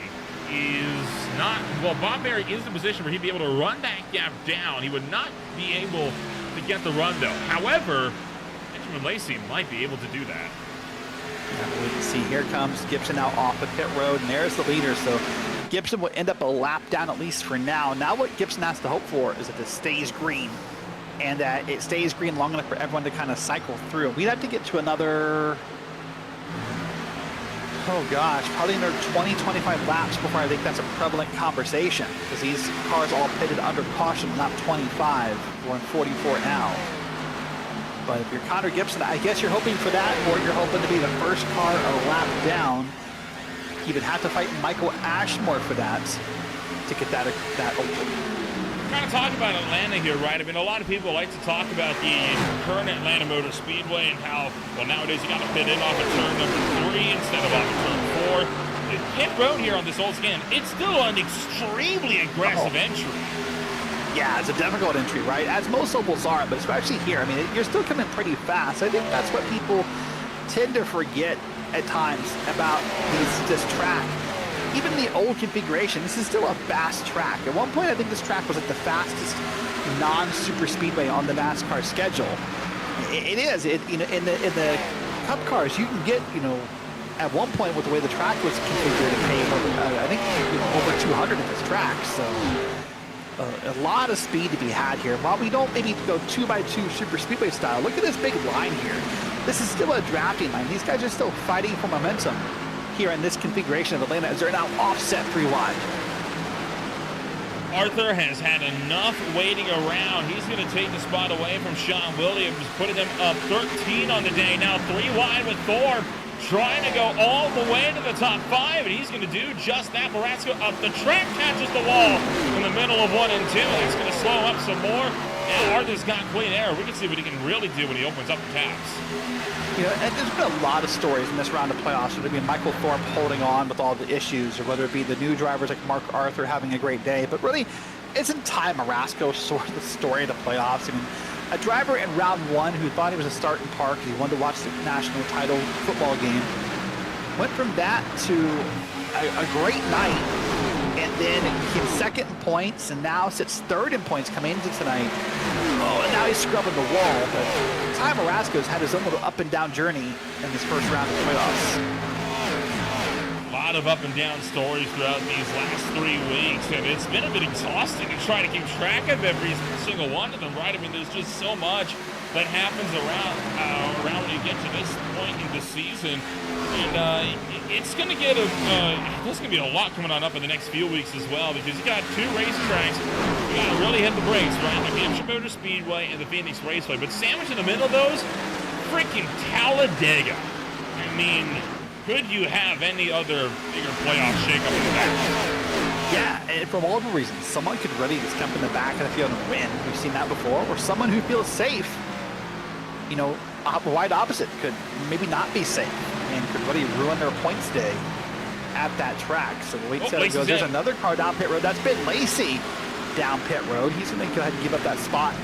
is not, well, Bob Berry is in a position where he'd be able to run that gap down. He would not be able to get the run, though. However, Benjamin Lacey might be able to do that. Yeah, we can see here comes Gibson now off the pit road, and there's the leader. So Gibson will end up a lap down, at least for now. Now what Gibson has to hope for is that it stays green, and that it stays green long enough for everyone to kind of cycle through. We'd have to get to another, oh gosh, probably another 20, 25 laps before I think that's a prevalent conversation, because these cars all pitted under caution, not 25. We're in 44 now. But if you're Connor Gibson, I guess you're hoping for that, or you're hoping to be the first car a lap down. You would have to fight Michael Ashmore for that to get that open. Kind of talking about Atlanta here, right? I mean, a lot of people like to talk about the current Atlanta Motor Speedway and how, well, nowadays you got to pit in off of turn number 3 instead of off of turn 4. The pit road here on this old scan, it's still an extremely aggressive entry. Yeah, it's a difficult entry, right? As most ovals are, but especially here, I mean, you're still coming pretty fast. I think that's what people tend to forget at times about this track. Even the old configuration, this is still a fast track. At one point, I think this track was like the fastest non-super speedway on the NASCAR schedule. It is. You know, in the Cup cars, you can get, you know, at one point with the way the track was configured, it paid I think, you know, over 200 at this track. So a lot of speed to be had here. While we don't maybe go 2x2 super speedway style, look at this big line here. This is still a drafting line. These guys are still fighting for momentum here in this configuration of Atlanta as they're now offset 3 wide. Arthur has had enough waiting around. He's going to take the spot away from Sean Williams, putting him up 13 on the day. Now 3 wide with Thorpe, trying to go all the way to the top 5, and he's going to do just that. Marasco up the track, catches the wall in the middle of 1 and 2. That's going to slow him up some more. Now Arthur's got clean air. We can see what he can really do when he opens up the taps. You know, and there's been a lot of stories in this round of playoffs, whether it be Michael Thorpe holding on with all the issues, or whether it be the new drivers like Mark Arthur having a great day. But really, isn't Ty Marasco sort of the story of the playoffs? I mean, a driver in round 1 who thought he was a start and park, he wanted to watch the national title football game, went from that to a great night, and then came second in points, and now sits third in points coming into tonight. Oh, and now he's scrubbing the wall. But Ty Marasco's had his own little up and down journey in this first round of playoffs. A lot of up and down stories throughout these last 3 weeks, and it's been a bit exhausting to try to keep track of every single one of them, right? I mean, there's just so much that happens around when you get to this point in the season. And it's going to get there's going to be a lot coming on up in the next few weeks as well, because you got 2 racetracks. You got to really hit the brakes, right? The Hampshire Motor Speedway and the Phoenix Raceway. But sandwiched in the middle of those, freaking Talladega. I mean, could you have any other bigger playoff shakeup in the back? Yeah, and for multiple reasons. Someone could really just jump in the back of the field and win. We've seen that before. Or someone who feels safe, you know, wide opposite, could maybe not be safe and could really ruin their points day at that track. So we'll wait till it goes. There's another car down pit road. That's Ben Lacey down pit road. He's going to go ahead and give up that spot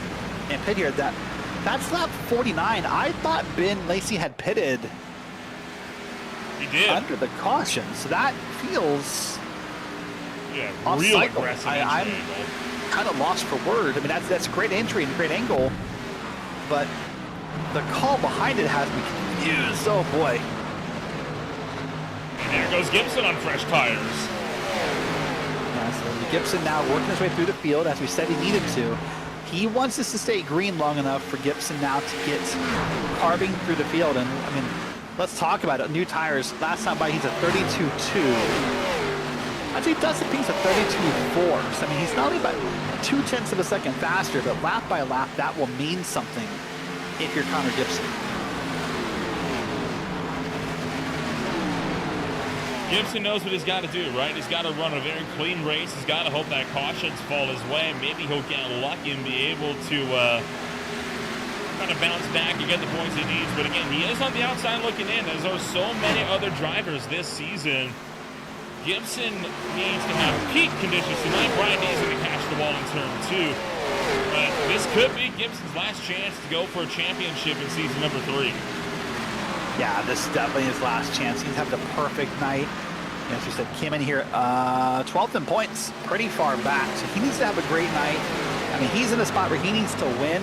and pit here. That's lap 49. I thought Ben Lacey had pitted under the caution. So that feels... Yeah, off real cycle. aggressive. I'm kind of lost for words. I mean, that's a great entry and a great angle, but the call behind it has me confused. Oh boy. And there goes Gibson on fresh tires. Yeah, so Gibson now working his way through the field as we said he needed to. He wants this to stay green long enough for Gibson now to get carving through the field. And I mean, let's talk about it. New tires. Last time by, he's a 32.2. Actually, Dustin Pink's a 32.4. So, I mean, he's not only about 0.2 of a second faster, but lap by lap, that will mean something if you're Connor Gibson. Gibson knows what he's got to do, right? He's got to run a very clean race. He's got to hope that cautions fall his way. Maybe he'll get lucky and be able to kind of bounce back and get the points he needs. But again, he is on the outside looking in, as are so many other drivers this season. Gibson needs to have peak conditions tonight. Brian Dees going to catch the ball in turn 2. But this could be Gibson's last chance to go for a championship in season number 3. Yeah, this is definitely his last chance. He's having a perfect night. As you said, came in here 12th in points, pretty far back. So he needs to have a great night. I mean, he's in a spot where he needs to win,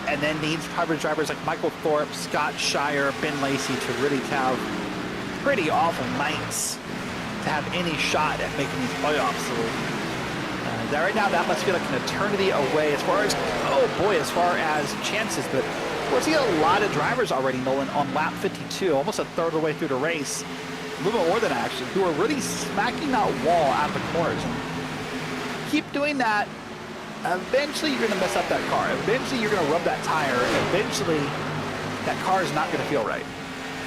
and then needs coverage drivers like Michael Thorpe, Scott Shire, Ben Lacey to really have pretty awful nights to have any shot at making these playoffs. So right now, that must feel like an eternity away as far as, oh boy, as far as chances. But we're seeing a lot of drivers already, Nolan, on lap 52, almost a third of the way through the race, a little bit more than actually, who are really smacking that wall at the corners. And keep doing that. Eventually, you're going to mess up that car. Eventually, you're going to rub that tire. Eventually, that car is not going to feel right.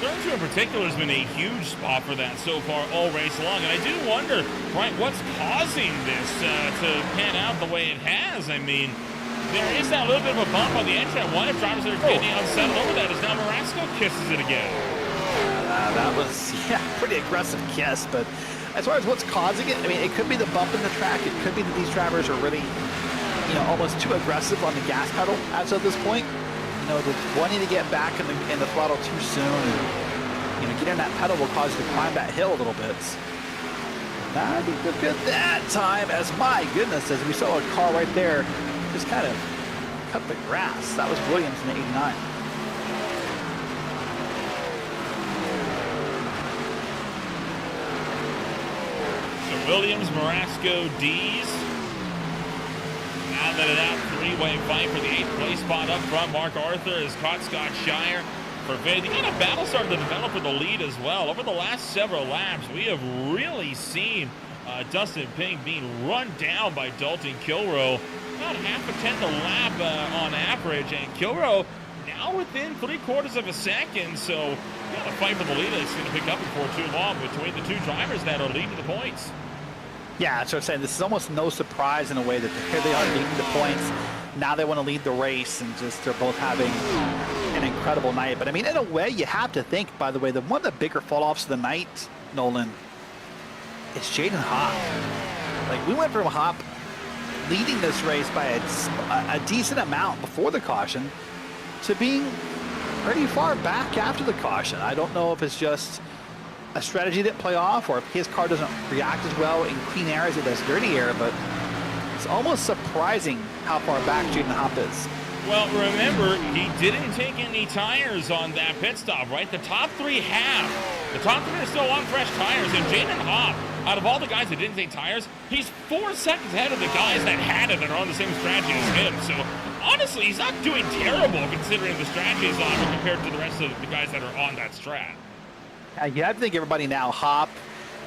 Turn 2 in particular has been a huge spot for that so far all race long. And I do wonder, right, what's causing this to pan out the way it has? I mean, there is that little bit of a bump on the entry. I wonder if drivers are getting unsettled over that as now Marasco kisses it again. That was, yeah, pretty aggressive kiss. But as far as what's causing it, I mean, it could be the bump in the track. It could be that these drivers are really, you know, almost too aggressive on the gas pedal as of this point. You know, wanting to get back in the throttle too soon, and, you know, getting that pedal will cause you to climb that hill a little bit. Not good that time, as my goodness, as we saw a car right there just kind of cut the grass. That was Williams in 89. So Williams, Marasco, Dees. Now that it out, three-way fight for the 8th place spot up front. Mark Arthur has caught Scott Shire for 5th. You got a battle starting to develop for the lead as well. Over the last several laps, we have really seen Dustin Pink being run down by Dalton Kilroe. About half a tenth a lap on average, and Kilroe now within 3/4 of a second. So you got a fight for the lead that's going to pick up before too long between the two drivers that are leading the points. Yeah, that's what I'm saying. This is almost no surprise in a way that here they are leading the points. Now they want to lead the race, and just they're both having an incredible night. But I mean, in a way, you have to think, by the way, that one of the bigger fall-offs of the night, Nolan, is Jaden Hopp. Like, we went from Hopp leading this race by a decent amount before the caution to being pretty far back after the caution. I don't know if it's just a strategy that play off, or if his car doesn't react as well in clean air as it does dirty air, but it's almost surprising how far back Jaden Hopp is. Well, remember, he didn't take any tires on that pit stop, right? The top three have. The top three are still on fresh tires, and Jaden Hopp, out of all the guys that didn't take tires, he's 4 seconds ahead of the guys that had it and are on the same strategy as him. So honestly, he's not doing terrible considering the strategy he's on compared to the rest of the guys that are on that strat. You have to think everybody now, Hop,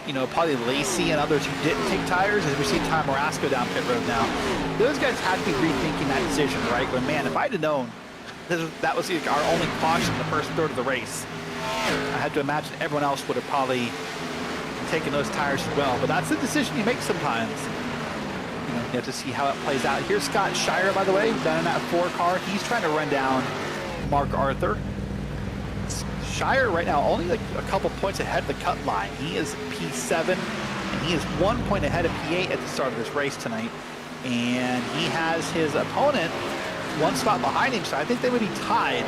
you know, probably Lacey and others who didn't take tires, as we see Tom Morasco down pit road now. Those guys had to be rethinking that decision, right? But man, if I'd have known that was our only caution in the first third of the race, I had to imagine everyone else would have probably taken those tires as well. But that's the decision you make sometimes. You know, you have to see how it plays out. Here's Scott Shire, by the way, down in that 4 car. He's trying to run down Mark Arthur. Shire right now only like a couple points ahead of the cut line. He is P7, and he is 1 point ahead of P8 at the start of this race tonight. And he has his opponent 1 spot behind him, so I think they would be tied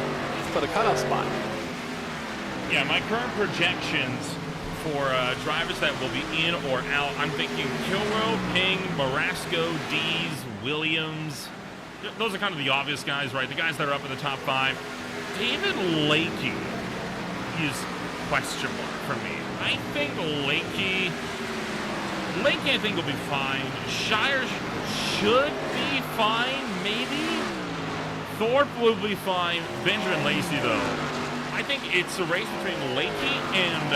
for the cutoff spot. Yeah, my current projections for drivers that will be in or out, I'm thinking Kilroe, Ping, Morasco, Dees, Williams. Those are kind of the obvious guys, right? The guys that are up in the top 5. David Lakey is question mark for me. I think Lakey I think will be fine. Shire should be fine, maybe. Thorpe will be fine. Benjamin Lacey, though, I think it's a race between Lakey and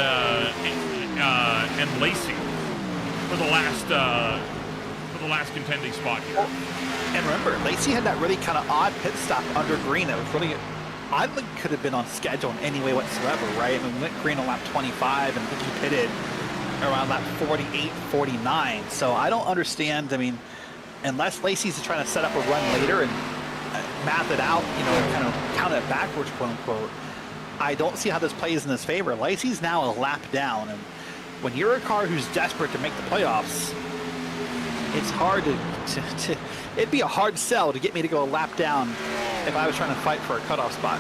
Lacey for the last contending spot here. And remember, Lacey had that really kind of odd pit stop under green. That was really, I think, could have been on schedule in any way whatsoever, right? I mean, we went green on lap 25, and I think he pitted around lap 48, 49. So I don't understand. I mean, unless Lacey's trying to set up a run later and math it out, you know, kind of count it backwards, quote unquote, I don't see how this plays in his favor. Lacey's now a lap down, and when you're a car who's desperate to make the playoffs, it's hard to it'd be a hard sell to get me to go a lap down if I was trying to fight for a cutoff spot.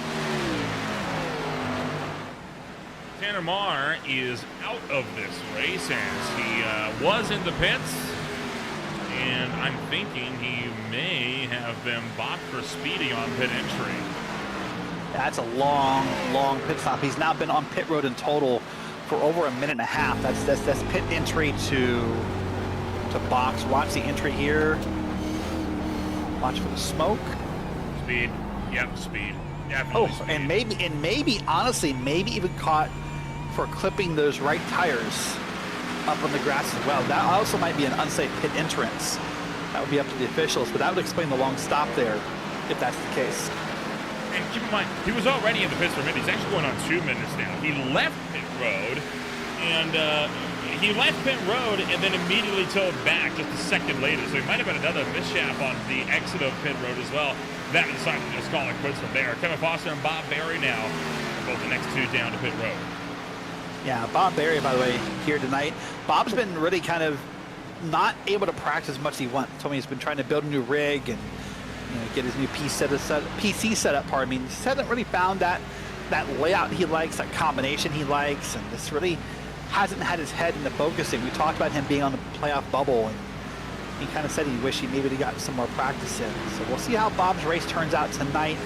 Tanner Marr is out of this race as he was in the pits, and I'm thinking he may have been blocked for speeding on pit entry. That's a long pit stop. He's now been on pit road in total for over a minute and a half. That's pit entry to box. Watch the entry here. Watch for the smoke. Speed. Yep, speed. Definitely speed. And maybe honestly, maybe even caught for clipping those right tires up on the grass as well. That also might be an unsafe pit entrance. That would be up to the officials, but that would explain the long stop there if that's the case. And keep in mind, he was already in the pits for a minute. He's actually going on 2 minutes now. He left pit road, and then immediately towed back just a second later. So he might have had another mishap on the exit of pit road as well. That decided to just call it quits from there. Kevin Foster and Bob Berry now are both the next 2 down to pit road. Yeah, Bob Berry, by the way, here tonight. Bob's been really kind of not able to practice as much as he wants. Told me he's been trying to build a new rig and, you know, get his new PC set up. Pardon me. He just hasn't really found that layout he likes, that combination he likes, and this really hasn't had his head into focusing. We talked about him being on the playoff bubble, and he kind of said he wished he maybe got some more practice in. So we'll see how Bob's race turns out tonight.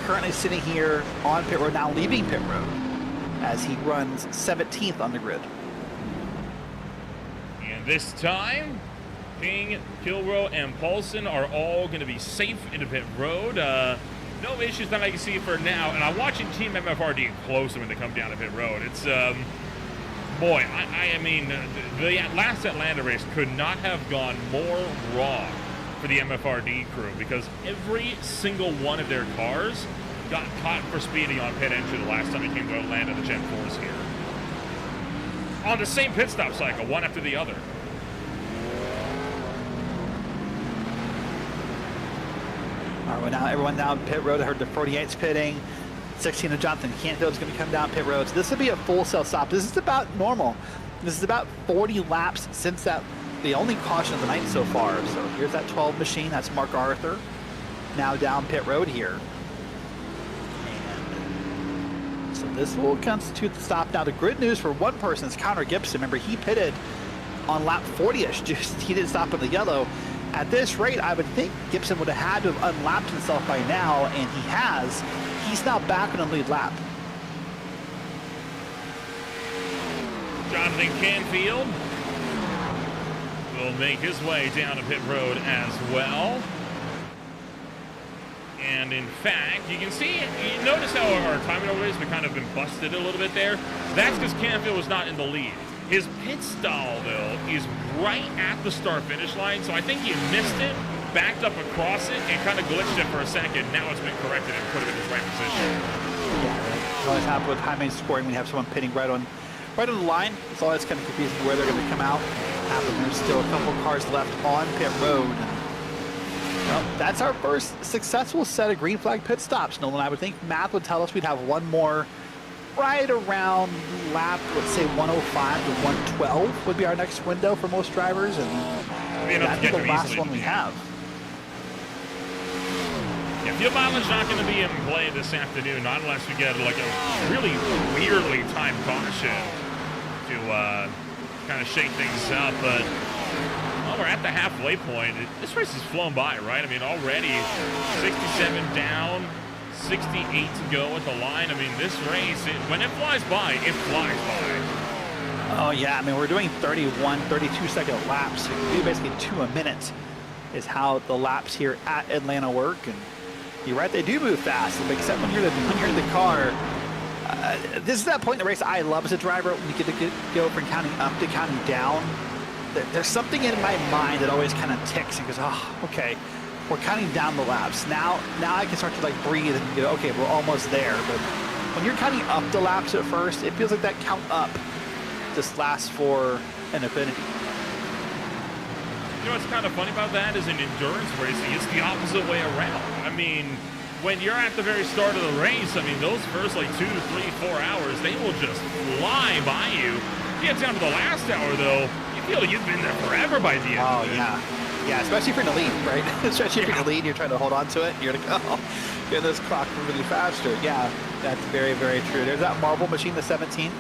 Currently sitting here on pit road, now leaving pit road, as he runs 17th on the grid. And this time, King, Kilroe, and Paulson are all going to be safe into pit road. No issues that I can see for now. And I'm watching Team MFRD closely when they come down to pit road. It's, boy, I mean, the last Atlanta race could not have gone more wrong for the MFRD crew, because every single one of their cars got caught for speeding on pit entry the last time they came to Atlanta, the Gen 4s here. On the same pit stop cycle, one after the other. All right, well, now everyone down pit road. I heard the 48's pitting. 16 of Jonathan Canfield's going to come down pit road. So this will be a full cell stop. This is about normal. This is about 40 laps since the only caution of the night so far. So here's that 12 machine. That's Mark Arthur. Now down pit road here. And so this will constitute the stop. Now the good news for one person is Connor Gibson. Remember, he pitted on lap 40ish. Just he didn't stop in the yellow. At this rate, I would think Gibson would have had to have unlapped himself by now, and he has. He's now back on the lead lap. Jonathan Canfield will make his way down to pit road as well. And in fact, you can see, you notice how our timing over has been kind of busted a little bit there. That's because Canfield was not in the lead. His pit stall, though, is right at the start-finish line, so I think he missed it, backed up across it, and kind of glitched it for a second. Now it's been corrected and put him in his right position. Yeah, it always happens with high main scoring when you have someone pitting right on the line. It's always kind of confusing where they're going to come out. There's still a couple cars left on pit road. Well, that's our first successful set of green flag pit stops, Nolan. I would think math would tell us we'd have one more right around lap, let's say 105 to 112 would be our next window for most drivers, and that'd be the last one we have. Yeah, fuel mileage not going to be in play this afternoon, not unless we get like a really weirdly timed caution to kind of shake things up, but well, we're at the halfway point. This race has flown by, right? I mean, already 67 down, 68 to go at the line. I mean, this race, when it flies by, it flies by. Oh, yeah. I mean, we're doing 31, 32-second laps. Basically 2 a minute is how the laps here at Atlanta work. And you're right, they do move fast, except when you're in the car. This is that point in the race I love as a driver when you get to go from counting up to counting down. There's something in my mind that always kind of ticks and goes, oh, okay, we're counting down the laps. Now I can start to like breathe and go, okay, we're almost there. But when you're counting up the laps at first, it feels like that count up just lasts for an infinity. You know what's kind of funny about that is in endurance racing, it's the opposite way around. I mean, when you're at the very start of the race, I mean, those first like 2, 3, 4 hours, they will just fly by you. You get down to the last hour, though, you feel like you've been there forever by the end of it. Yeah. Yeah, especially if you're in the lead, right? Especially if you're in the lead, you're trying to hold on to it, and you're like, oh, get this clock moving faster. Yeah, that's very, very true. There's that marble machine, the 17,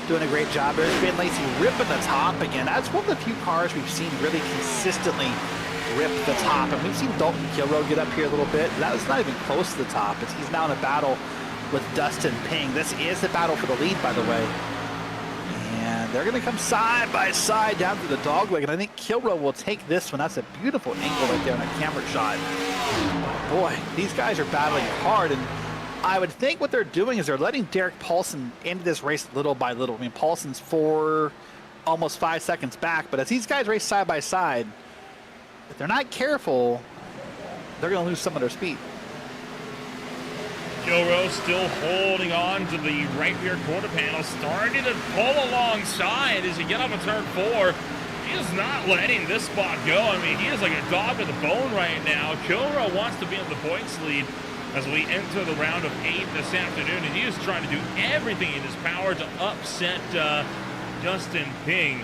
doing a great job. There's Ben Lacey ripping the top again. That's one of the few cars we've seen really consistently rip the top. And we've seen Dalton Kilroe get up here a little bit. That was not even close to the top. He's now in a battle with Dustin Ping. This is the battle for the lead, by the way. And they're going to come side by side down to the dogleg, and I think Kilroe will take this one. That's a beautiful angle right there on a camera shot. Boy, these guys are battling hard, and I would think what they're doing is they're letting Derek Paulson into this race little by little. I mean, Paulson's almost 5 seconds back, but as these guys race side by side, if they're not careful, they're going to lose some of their speed. Kilroe still holding on to the right rear quarter panel, starting to pull alongside as you get up to turn 4. He is not letting this spot go. I mean, he is like a dog with a bone right now. Kilroe wants to be in the points lead as we enter the round of 8 this afternoon, and he is trying to do everything in his power to upset Dustin Ping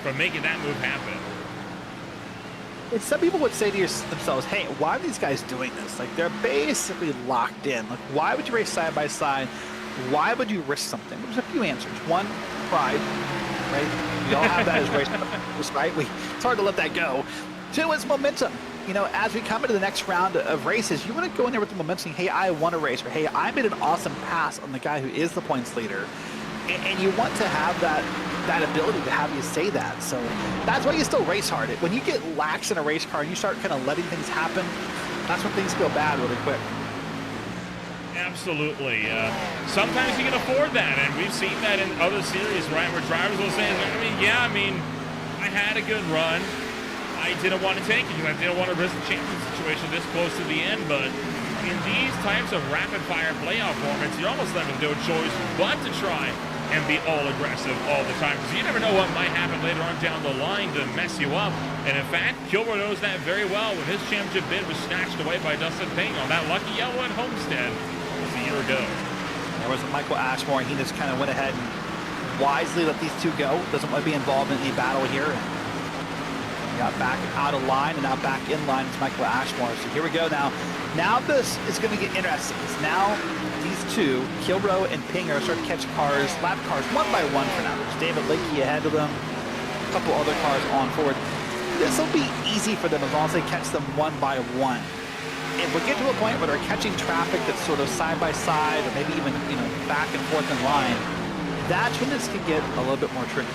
from making that move happen. And some people would say to themselves, hey, why are these guys doing this? Like, they're basically locked in. Like, why would you race side by side? Why would you risk something? There's a few answers. One, pride, right? We all have that as race, right? It's hard to let that go. 2, is momentum. You know, as we come into the next round of races, you want to go in there with the momentum saying, hey, I won a race, or hey, I made an awesome pass on the guy who is the points leader. And you want to have that ability to have you say that. So that's why you still race hard. When you get lax in a race car and you start kind of letting things happen, that's when things go bad really quick. Absolutely. Sometimes you can afford that, and we've seen that in other series, right, where drivers will say, I had a good run. I didn't want to take it because I didn't want to risk the champion situation this close to the end, but in these types of rapid-fire playoff formats, you're almost left with no choice but to try and be all aggressive all the time, because you never know what might happen later on down the line to mess you up. And in fact, Kilroe knows that very well when his championship bid was snatched away by Dustin Ping on that lucky yellow at Homestead just a year ago. There was Michael Ashmore, and he just kind of went ahead and wisely let these two go. Doesn't want to be involved in any battle here. Got back out of line, and now back in line is Michael Ashmore. So here we go now. Now this is going to get interesting. Now these two, Kilroe and Ping, are starting to catch cars, lap cars, one by one for now. There's David Lakey ahead of them, a couple other cars on forward. This will be easy for them as long as they catch them one by one. If we get to a point where they're catching traffic that's sort of side by side, or maybe even back and forth in line, that's when this could get a little bit more tricky.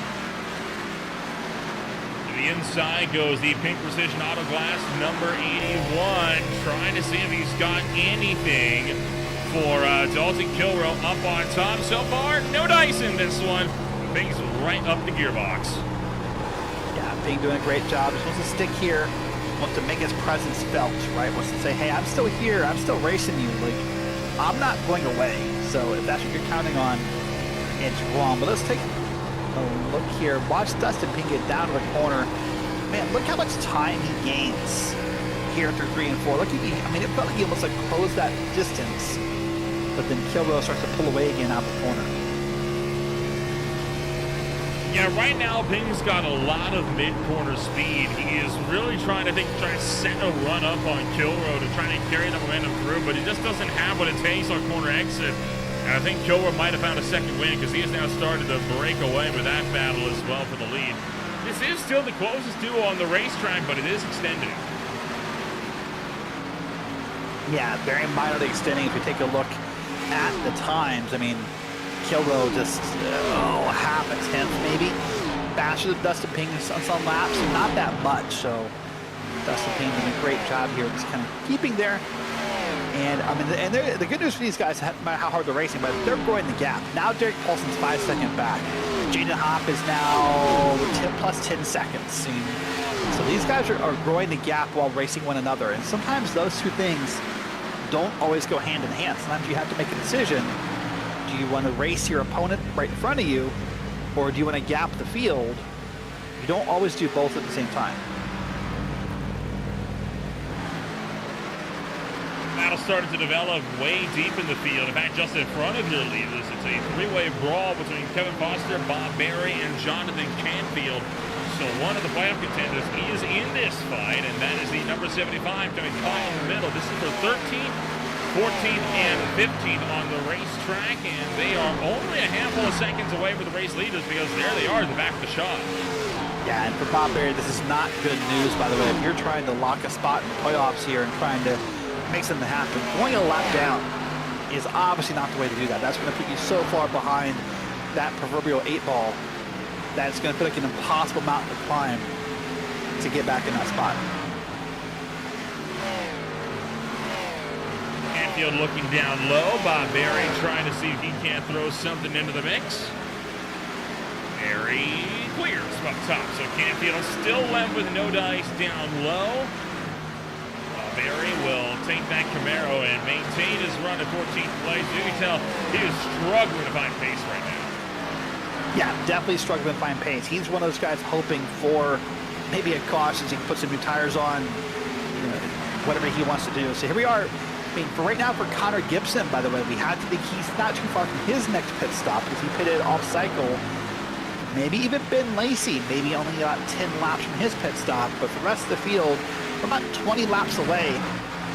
To the inside goes the Pink Precision Auto Glass number 81, trying to see if he's got anything for Dalton Kilrow up on top. So far, no dice in this one. Pink's right up the gearbox. Yeah, Pink doing a great job. Just wants to stick here, wants to make his presence felt, right? Wants to say, hey, I'm still here. I'm still racing you. Like, I'm not going away. So if that's what you're counting on, it's wrong. But let's take a look here. Watch Dustin Pink get down to the corner. Man, look how much time he gains here through 3 and 4. Look, I mean, it felt like he almost like closed that distance, but then Kilrow starts to pull away again out of the corner. Yeah, right now, Pink's got a lot of mid-corner speed. He is really trying to set a run up on Kilrow to try to carry the momentum through, but he just doesn't have what it takes on corner exit. And I think Kilrow might have found a second win because he has now started to break away with that battle as well for the lead. This is still the closest duo on the racetrack, but it is extending. Yeah, very minorly extending. If you take a look at the times, I mean, Kilrow just half a tenth maybe faster than Dustin Pink on some laps, not that much. So Dustin Pink doing a great job here, just kind of keeping there. And I mean, and the good news for these guys, no matter how hard they're racing, but they're growing the gap. Now Derek Paulson's 5 seconds back. Jaden Hopp is now 10 plus 10 seconds. And so these guys are growing the gap while racing one another. And sometimes those two things don't always go hand in hand. Sometimes you have to make a decision. Do you want to race your opponent right in front of you, or do you want to gap the field? You don't always do both at the same time. Battle started to develop way deep in the field. In fact, just in front of your leaders, it's a three-way brawl between Kevin Foster, Bob Berry, and Jonathan Canfield. So one of the playoff contenders is in this fight, and that is the number 75 coming caught in the middle. This is for 13th, 14th, and 15th on the racetrack, and they are only a handful of seconds away from the race leaders because there they are at the back of the shot. Yeah, and for Bob Berry, this is not good news, by the way. If you're trying to lock a spot in the playoffs here and trying to make something happen, going a lap down is obviously not the way to do that. That's going to put you so far behind that proverbial 8 ball that it's going to feel like an impossible mountain to climb to get back in that spot. Canfield looking down low. Bob Berry trying to see if he can't throw something into the mix. Berry clears up top. So Canfield still left with no dice down low. Berry will take that Camaro and maintain his run at 14th place. You can tell he is struggling to find pace right now. Yeah, definitely struggling to find pace. He's one of those guys hoping for maybe a caution so he can put some new tires on, whatever he wants to do. So here we are. I mean, for right now, for Connor Gibson, by the way, we had to think he's not too far from his next pit stop because he pitted off cycle. Maybe even Ben Lacey, maybe only about 10 laps from his pit stop, but for the rest of the field, we're about 20 laps away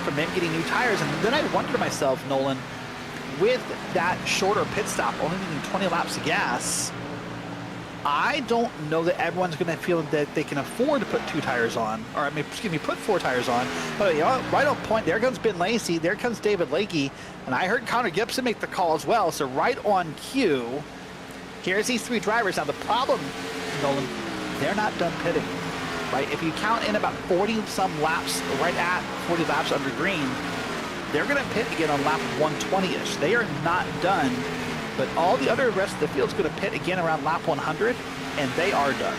from them getting new tires. And then I wonder to myself, Nolan, with that shorter pit stop, only needing 20 laps of gas, I don't know that everyone's going to feel that they can afford to put 2 tires on, or I mean, excuse me, put 4 tires on. But you know, right on point, there comes Ben Lacey, there comes David Lakey, and I heard Connor Gibson make the call as well. So right on cue, here's these 3 drivers. Now the problem, Nolan, they're not done pitting. Right, if you count in about 40-some laps, right at 40 laps under green, they're going to pit again on lap 120-ish. They are not done, but all the other rest of the field's going to pit again around lap 100, and they are done.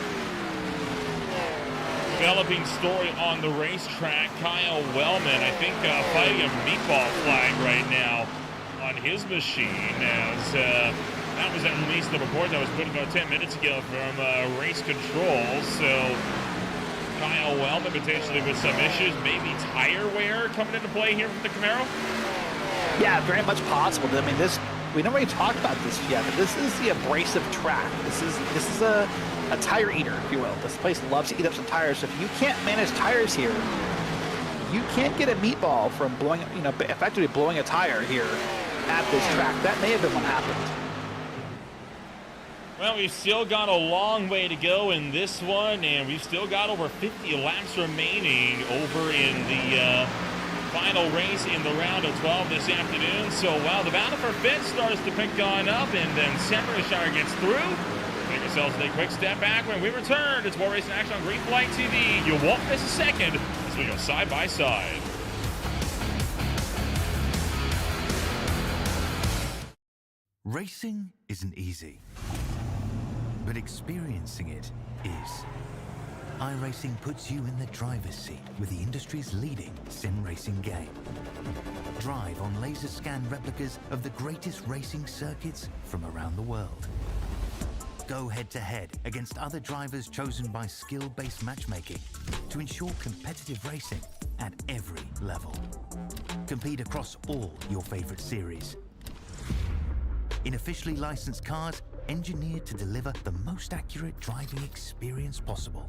Developing story on the racetrack. Kyle Wellman, I think, fighting a meatball flag right now on his machine, as that was at least the report that was put about 10 minutes ago from race control. So Kyle Wellman potentially with some issues, maybe tire wear coming into play here with the Camaro? Yeah, very much possible. I mean, we never really talked about this yet, but this is the abrasive track. This is a tire eater, if you will. This place loves to eat up some tires. So if you can't manage tires here, you can't get a meatball from blowing, effectively blowing a tire here at this track. That may have been what happened. Well, we've still got a long way to go in this one, and we've still got over 50 laps remaining over in the final race in the round of 12 this afternoon. So while the battle for fifth starts to pick on up, and then Semmershire gets through, yourselves a quick step back. When we return, it's more racing action on Green Flag TV. You won't miss a second as we go side by side. Racing isn't easy, but experiencing it is. iRacing puts you in the driver's seat with the industry's leading sim racing game. Drive on laser scan replicas of the greatest racing circuits from around the world. Go head-to-head against other drivers chosen by skill-based matchmaking to ensure competitive racing at every level. Compete across all your favorite series. In officially licensed cars, engineered to deliver the most accurate driving experience possible.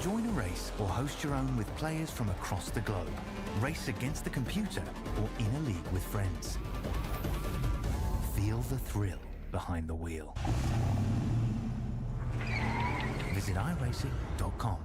Join a race or host your own with players from across the globe. Race against the computer or in a league with friends. Feel the thrill behind the wheel. Visit iRacing.com.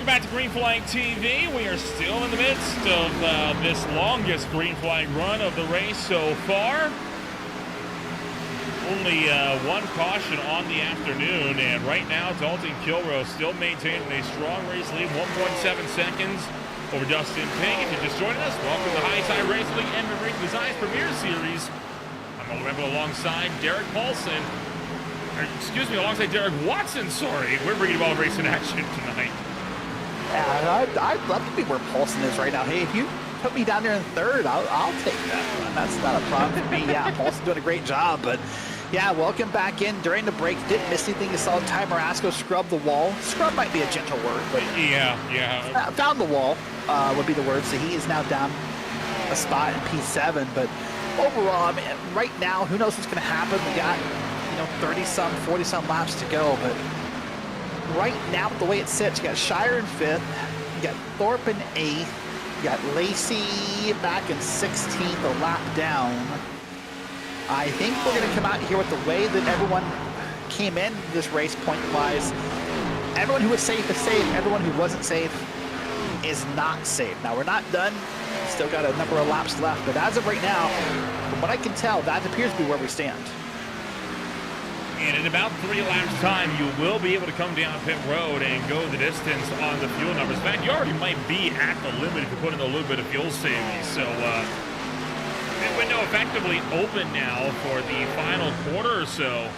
Back to Green Flag TV. We are still in the midst of this longest Green Flag run of the race so far. Only one caution on the afternoon, and right now Dalton Kilroe still maintaining a strong race lead, 1.7 seconds over Dustin Ping. If you're just joining us, welcome to the High Side Race League MFRD Designs Premier Series. I'm Mullet alongside Derek Paulson. Alongside Derek Watson, sorry. We're bringing you all racing action tonight. Yeah, I'd love to be where Paulson is right now. Hey, if you put me down there in third, I'll take that one. That's not a problem for me. Yeah, Paulson's doing a great job. But, yeah, welcome back in. During the break, didn't miss anything. You saw Ty Marasco scrub the wall. Scrub might be a gentle word, but yeah. Found the wall would be the word. So he is now down a spot in P7. But overall, I mean, right now, who knows what's going to happen? We got 30-some, 40-some laps to go. But right now, the way it sits, you got Shire in 5th, you got Thorpe in 8th, you got Lacey back in 16th, a lap down. I think we're going to come out here with the way that everyone came in this race point-wise. Everyone who was safe is safe. Everyone who wasn't safe is not safe. Now, we're not done. Still got a number of laps left. But as of right now, from what I can tell, that appears to be where we stand. And in about 3 laps time, you will be able to come down pit road and go the distance on the fuel numbers. In fact, you already might be at the limit if you put in a little bit of fuel savings. So, pit window effectively open now for the final quarter or so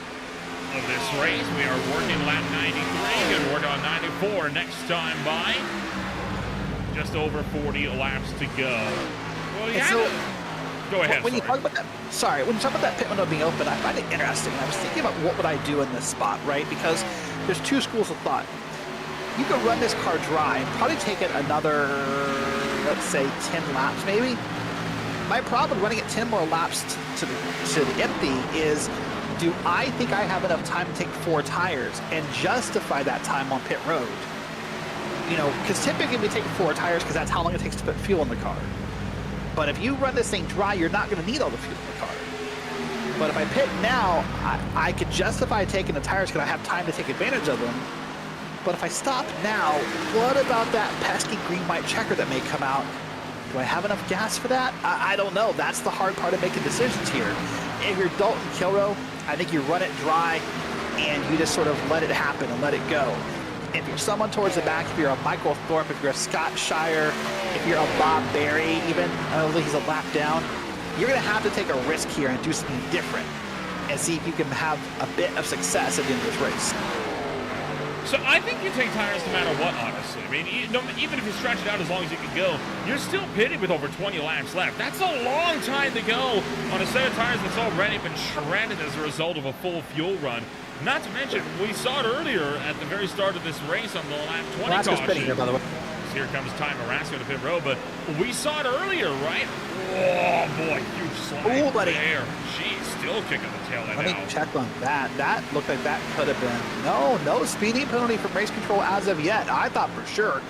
of this race. We are working lap 93, going to work on 94 next time by. Just over 40 laps to go. Well, yeah. Go ahead. When you talk about that, when you talk about that pit window being open, I find it interesting. I was thinking about what would I do in this spot, right? Because there's 2 schools of thought. You could run this car dry and probably take it another, let's say, 10 laps maybe. My problem with running it 10 more laps to the empty is, do I think I have enough time to take 4 tires and justify that time on pit road? You know, because typically we take 4 tires because that's how long it takes to put fuel in the car. But if you run this thing dry, you're not going to need all the fuel in the car. But if I pit now, I could justify taking the tires because I have time to take advantage of them. But if I stop now, what about that pesky green-white checker that may come out? Do I have enough gas for that? I don't know. That's the hard part of making decisions here. If you're Dalton Kilroe, I think you run it dry and you just sort of let it happen and let it go. If you're someone towards the back, if you're a Michael Thorpe, if you're a Scott Shire, if you're a Bob Berry even, he's a lap down, you're going to have to take a risk here and do something different and see if you can have a bit of success at the end of this race. So I think you take tires no matter what, honestly. I mean, even if you stretch it out as long as you can go, you're still pitted with over 20 laps left. That's a long time to go on a set of tires that's already been shredded as a result of a full fuel run. Not to mention, we saw it earlier at the very start of this race on the lap 20 caution. Spinning here, by the way. Here comes Ty Marasco to pit road, but we saw it earlier, right? Oh, boy, huge slide there. She's still kicking the tail end out. Let me check on that. That looked like that could have been. No speeding penalty from race control as of yet. I thought for sure,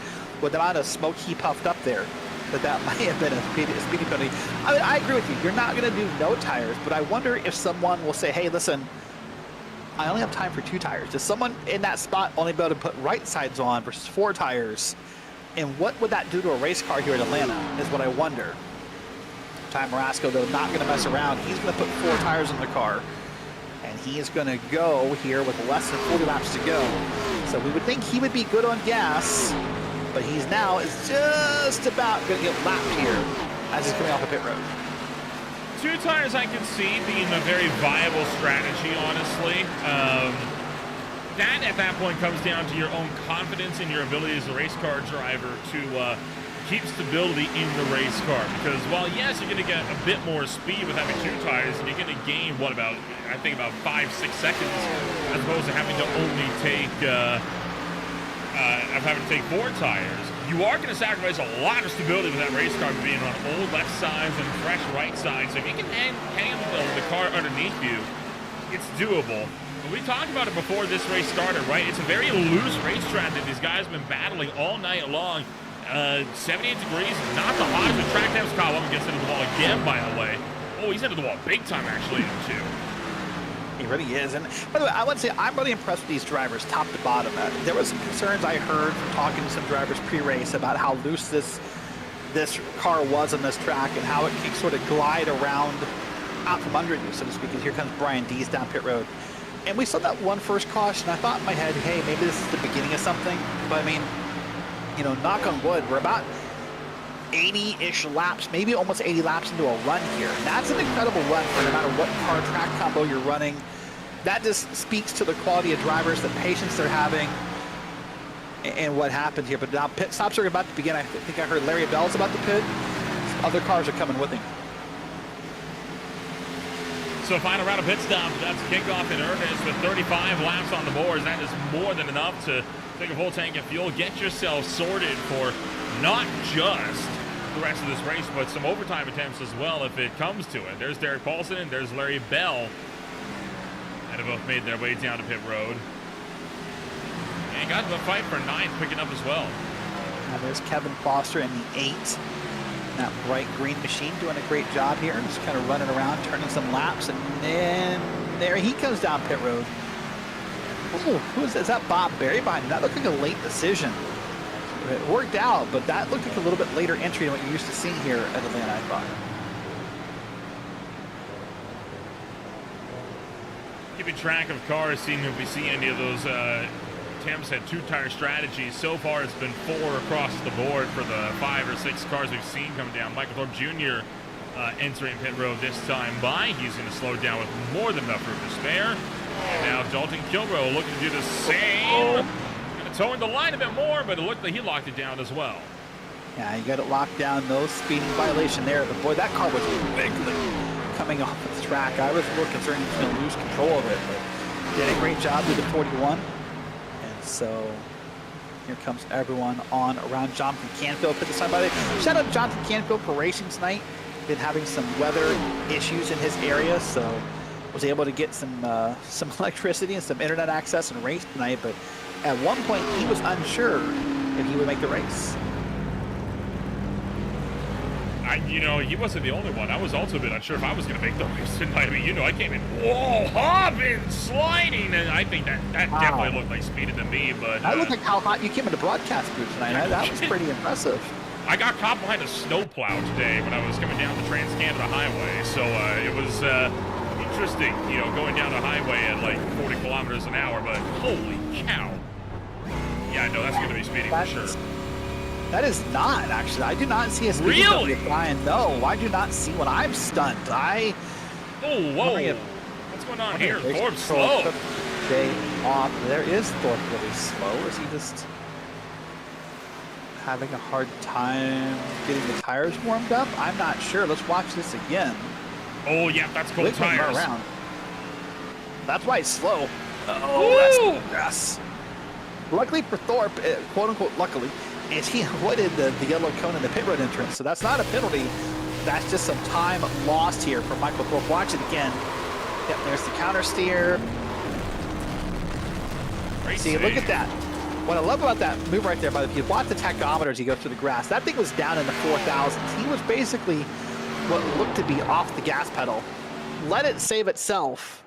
with the amount of smoke he puffed up there, that might have been a speeding penalty. I mean, I agree with you. You're not going to do no tires, but I wonder if someone will say, hey, listen, I only have time for 2 tires. Does someone in that spot only be able to put right sides on versus 4 tires? And what would that do to a race car here in Atlanta is what I wonder. Ty Marasco, though, not going to mess around. He's going to put 4 tires in the car. And he is going to go here with less than 40 laps to go. So we would think he would be good on gas, but he's now is just about going to get lapped here as he's coming off the pit road. 2 tires I can see being a very viable strategy, honestly. That, at that point, comes down to your own confidence in your ability as a race car driver to keep stability in the race car. Because while, yes, you're going to get a bit more speed with having 2 tires, and you're going to gain, I think about 5-6 seconds, as opposed to having to only take, 4 tires. You are going to sacrifice a lot of stability with that race car being on old left sides and fresh right sides. So if you can hang the car underneath you, it's doable. We talked about it before this race started, right? It's a very loose racetrack that these guys have been battling all night long. 78 degrees, not the hottest. The track temps. Kyle Woman gets into the wall again, by the way. Oh, he's into the wall big time, actually, too. He really is. And by the way, I want to say I'm really impressed with these drivers, top to bottom. There was some concerns I heard from talking to some drivers pre-race about how loose this car was on this track and how it can sort of glide around out from under you, so to speak. And here comes Brian Dees down pit road. And we saw that one first caution. I thought in my head, hey, maybe this is the beginning of something. But I mean, you know, knock on wood, we're about 80-ish laps, maybe almost 80 laps into a run here. And that's an incredible run for no matter what car track combo you're running. That just speaks to the quality of drivers, the patience they're having, and what happened here. But now pit stops are about to begin. I think I heard Larry Bell's about to pit. Other cars are coming with him. So final round of pit stops. That's kickoff in earnest with 35 laps on the boards. That is more than enough to take a full tank of fuel. Get yourself sorted for not just the rest of this race, but some overtime attempts as well if it comes to it. There's Derek Paulson and there's Larry Bell. And have both made their way down to pit road. And got the fight for 9th, picking up as well. And there's Kevin Foster in the 8. That bright green machine doing a great job here. Just kind of running around, turning some laps. And then there he comes down pit road. Oh, who is that? Is that Bob Berry behind him? That looked like a late decision. It worked out, but that looked like a little bit later entry than what you're used to seeing here at Atlanta, I thought. keeping track of cars, seeing if we see any of those attempts at two-tire strategies. So far, it's been 4 across the board for the 5 or 6 cars we've seen come down. Michael Thorpe Jr. Entering pit road this time by. He's going to slow down with more than enough room to spare. And now Dalton Kilbrough looking to do the same. Kind of towing the line a bit more, but it looked like he locked it down as well. Yeah, you got it locked down. No speeding violation there. But boy, that car was wiggly coming off the track. I was a little concerned he was going to lose control of it, but did a great job with the 41. And so here comes everyone on around Jonathan Canfield. Put this time by the way. Shout out to Jonathan Canfield for racing tonight. Been having some weather issues in his area, so was able to get some electricity and some internet access and race tonight. But at one point, he was unsure if he would make the race. You know, he wasn't the only one. I was also a bit unsure if I was going to make the race tonight. I mean, you know, I came in, whoa, hopping, sliding, and I think that definitely looked like speeded to me. But that looked like how hot you came in the broadcast booth tonight. That was pretty impressive. I got caught behind a snowplow today when I was coming down the Trans-Canada Highway, so it was interesting, you know, going down the highway at like 40 kilometers an hour, but holy cow. Yeah, no, that's going to be speeding for sure. That is not, actually. I do not see a speeding really? Brian. No, I do not see one. I'm stunned. Oh, whoa. What's going on here? Thorpe's slow. Off. There is Thorpe really slow. Is he just having a hard time getting the tires warmed up? I'm not sure. Let's watch this again. Oh, yeah, that's cold tires. Around. That's why it's slow. Oh, that's yes. Luckily for Thorpe, quote unquote, luckily, is he avoided the yellow cone in the pit road entrance. So that's not a penalty. That's just some time lost here for Michael Thorpe. Watch it again. Yep, there's the counter steer. See, look at that. What I love about that move right there, by the way, if you watch the tachometer as he goes through the grass, that thing was down in the 4,000s. He was basically what looked to be off the gas pedal. Let it save itself,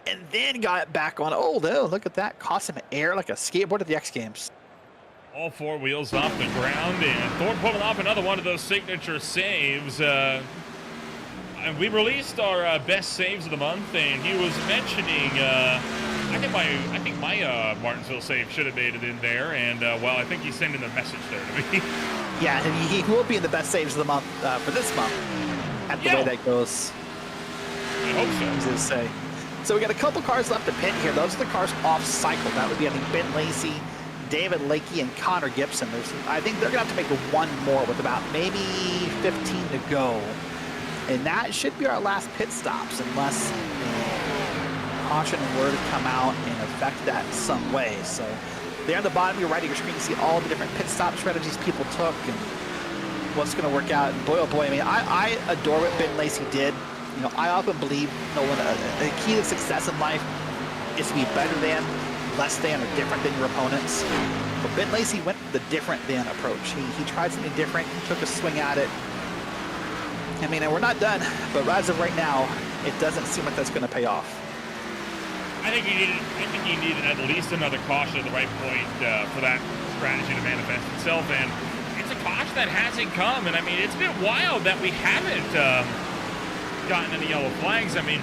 and then got it back on. Oh, no, look at that. Cost him air like a skateboard at the X Games. All 4 wheels off the ground, and Thorpe pulling off another one of those signature saves. And we released our best saves of the month, and he was mentioning, I think my Martinsville save should have made it in there, and well, I think he's sending a message there to me. Yeah, and he will be in the best saves of the month for this month, at the way that goes. I hope so. To say. So we got a couple cars left to pit here. Those are the cars off cycle. That would be, I think, Ben Lacey, David Lakey, and Connor Gibson. I think they're going to have to make one more with about maybe 15 to go. And that should be our last pit stops unless caution were to come out and affect that some way. So there on the bottom of your right of your screen, you see all the different pit stop strategies people took and what's going to work out. And boy, oh boy, I mean, I adore what Ben Lacey did. You know, I often believe, Nolan, a key to success in life is to be better than, less than, or different than your opponents. But Ben Lacey went the different than approach. He tried something different, took a swing at it. I mean, and we're not done, but as of right now, it doesn't seem like that's going to pay off. I think he needed at least another caution at the right point for that strategy to manifest itself, and it's a caution that hasn't come. And I mean, it's a bit wild that we haven't gotten any yellow flags. I mean,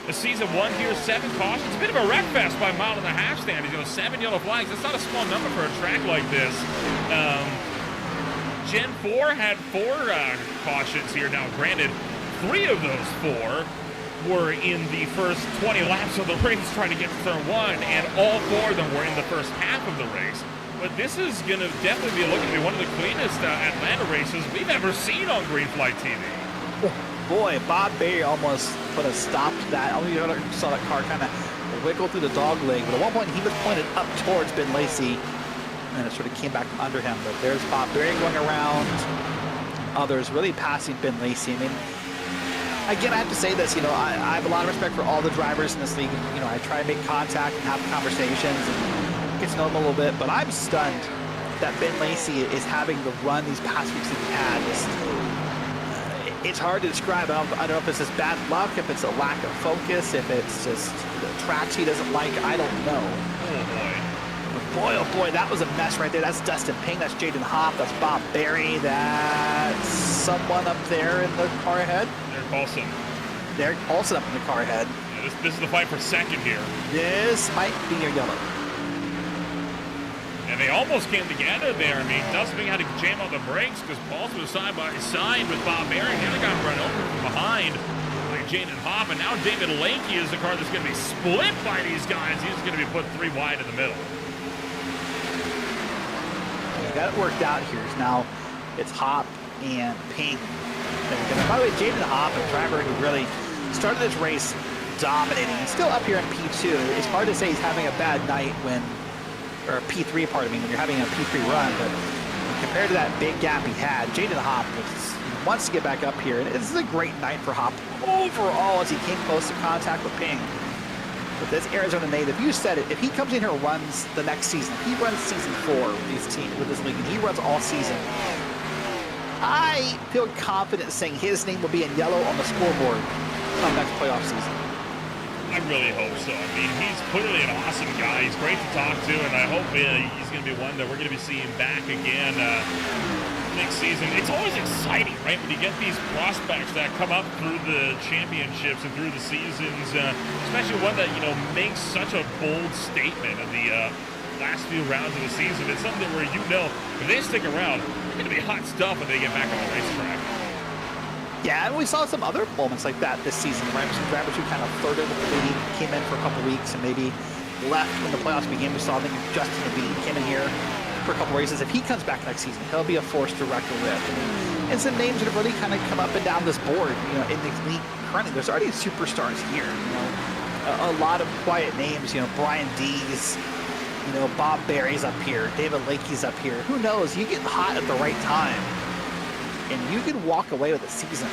the season 1 here, 7 cautions. It's a bit of a wreck fest by a mile and a half standings. You know, 7 yellow flags. That's not a small number for a track like this. Gen 4 had 4 cautions here. Now, granted, 3 of those 4 were in the first 20 laps of the race trying to get to turn 1, and all 4 of them were in the first half of the race. But this is going to definitely be looking to be one of the cleanest Atlanta races we've ever seen on Greenflight TV. Boy, Bob Berry almost put a stop to that. You saw that car kind of wiggle through the dog leg, but at one point he was pointed up towards Ben Lacey, and it sort of came back from under him. But there's Bob Berry going around. Others really passing Ben Lacey. I mean, again, I have to say this, you know, I have a lot of respect for all the drivers in this league. You know, I try to make contact and have conversations and get to know them a little bit, but I'm stunned that Ben Lacey is having the run these past weeks that he had. It's hard to describe. I don't know if it's just bad luck, if it's a lack of focus, if it's just the tracks he doesn't like. I don't know. Oh boy, that was a mess right there. That's Dustin Ping, that's Jaden Hopp, that's Bob Berry, that's someone up there in the car ahead. Derek Paulson. Derek Paulson up in the car ahead. Yeah. This is the fight for second here. This might be your yellow. And they almost came together there. I mean, Dustin had to jam on the brakes because Paul's was side by side with Bob Barry. The other got run over from behind by Jaden Hopp. And now David Lakey is the car that's going to be split by these guys. He's going to be put 3 wide in the middle. You got it worked out here. Now it's Hopp and Ping. By the way, Jaden Hopp, a driver who really started this race dominating. He's still up here in P2. It's hard to say he's having a bad night when, or P3, pardon me, when you're having a P3 run, but compared to that big gap he had, Jaden Hopp wants to get back up here. And this is a great night for Hopp overall as he came close to contact with Ping. With this Arizona native, you said it, if he comes in here and runs the next season, if he runs season 4 with this league, and he runs all season, I feel confident saying his name will be in yellow on the scoreboard come next playoff season. I really hope so. I mean, he's clearly an awesome guy. He's great to talk to, and I hope he's going to be one that we're going to be seeing back again next season. It's always exciting, right, when you get these prospects that come up through the championships and through the seasons, especially one that, you know, makes such a bold statement in the last few rounds of the season. It's something where, you know, if they stick around, they're going to be hot stuff when they get back on the racetrack. Yeah, and we saw some other moments like that this season, right? Some drivers who kind of flirted with the league, came in for a couple weeks, and maybe left when the playoffs began. We saw, I think, Justin Levine came in here for a couple races. If he comes back next season, he'll be a force to record with. And some names that have really kind of come up and down this board, you know, in the league currently. There's already superstars here, you know, a lot of quiet names, you know, Brian Dees, you know, Bob Barry's up here, David Lakey's up here. Who knows? You get hot at the right time, and you can walk away with a season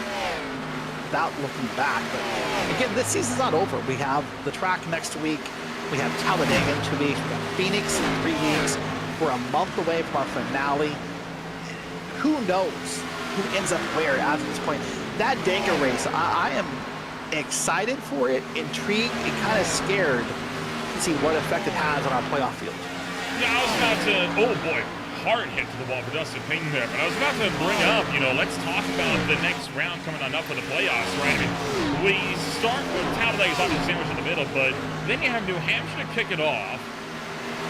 without looking back. But again, this season's not over. We have the track next week. We have Talladega in 2 weeks. We got Phoenix in 3 weeks. We're a month away from our finale. Who knows who ends up where after this point? That Dega race, I am excited for it, intrigued, and kind of scared to see what effect it has on our playoff field. Yeah, I was about to, oh boy, hard hit to the wall for Dustin Payton there, but I was about to bring up, you know, let's talk about the next round coming on up for the playoffs, right? I mean, we start with Talladega's obviously sandwich in the middle, but then you have New Hampshire to kick it off,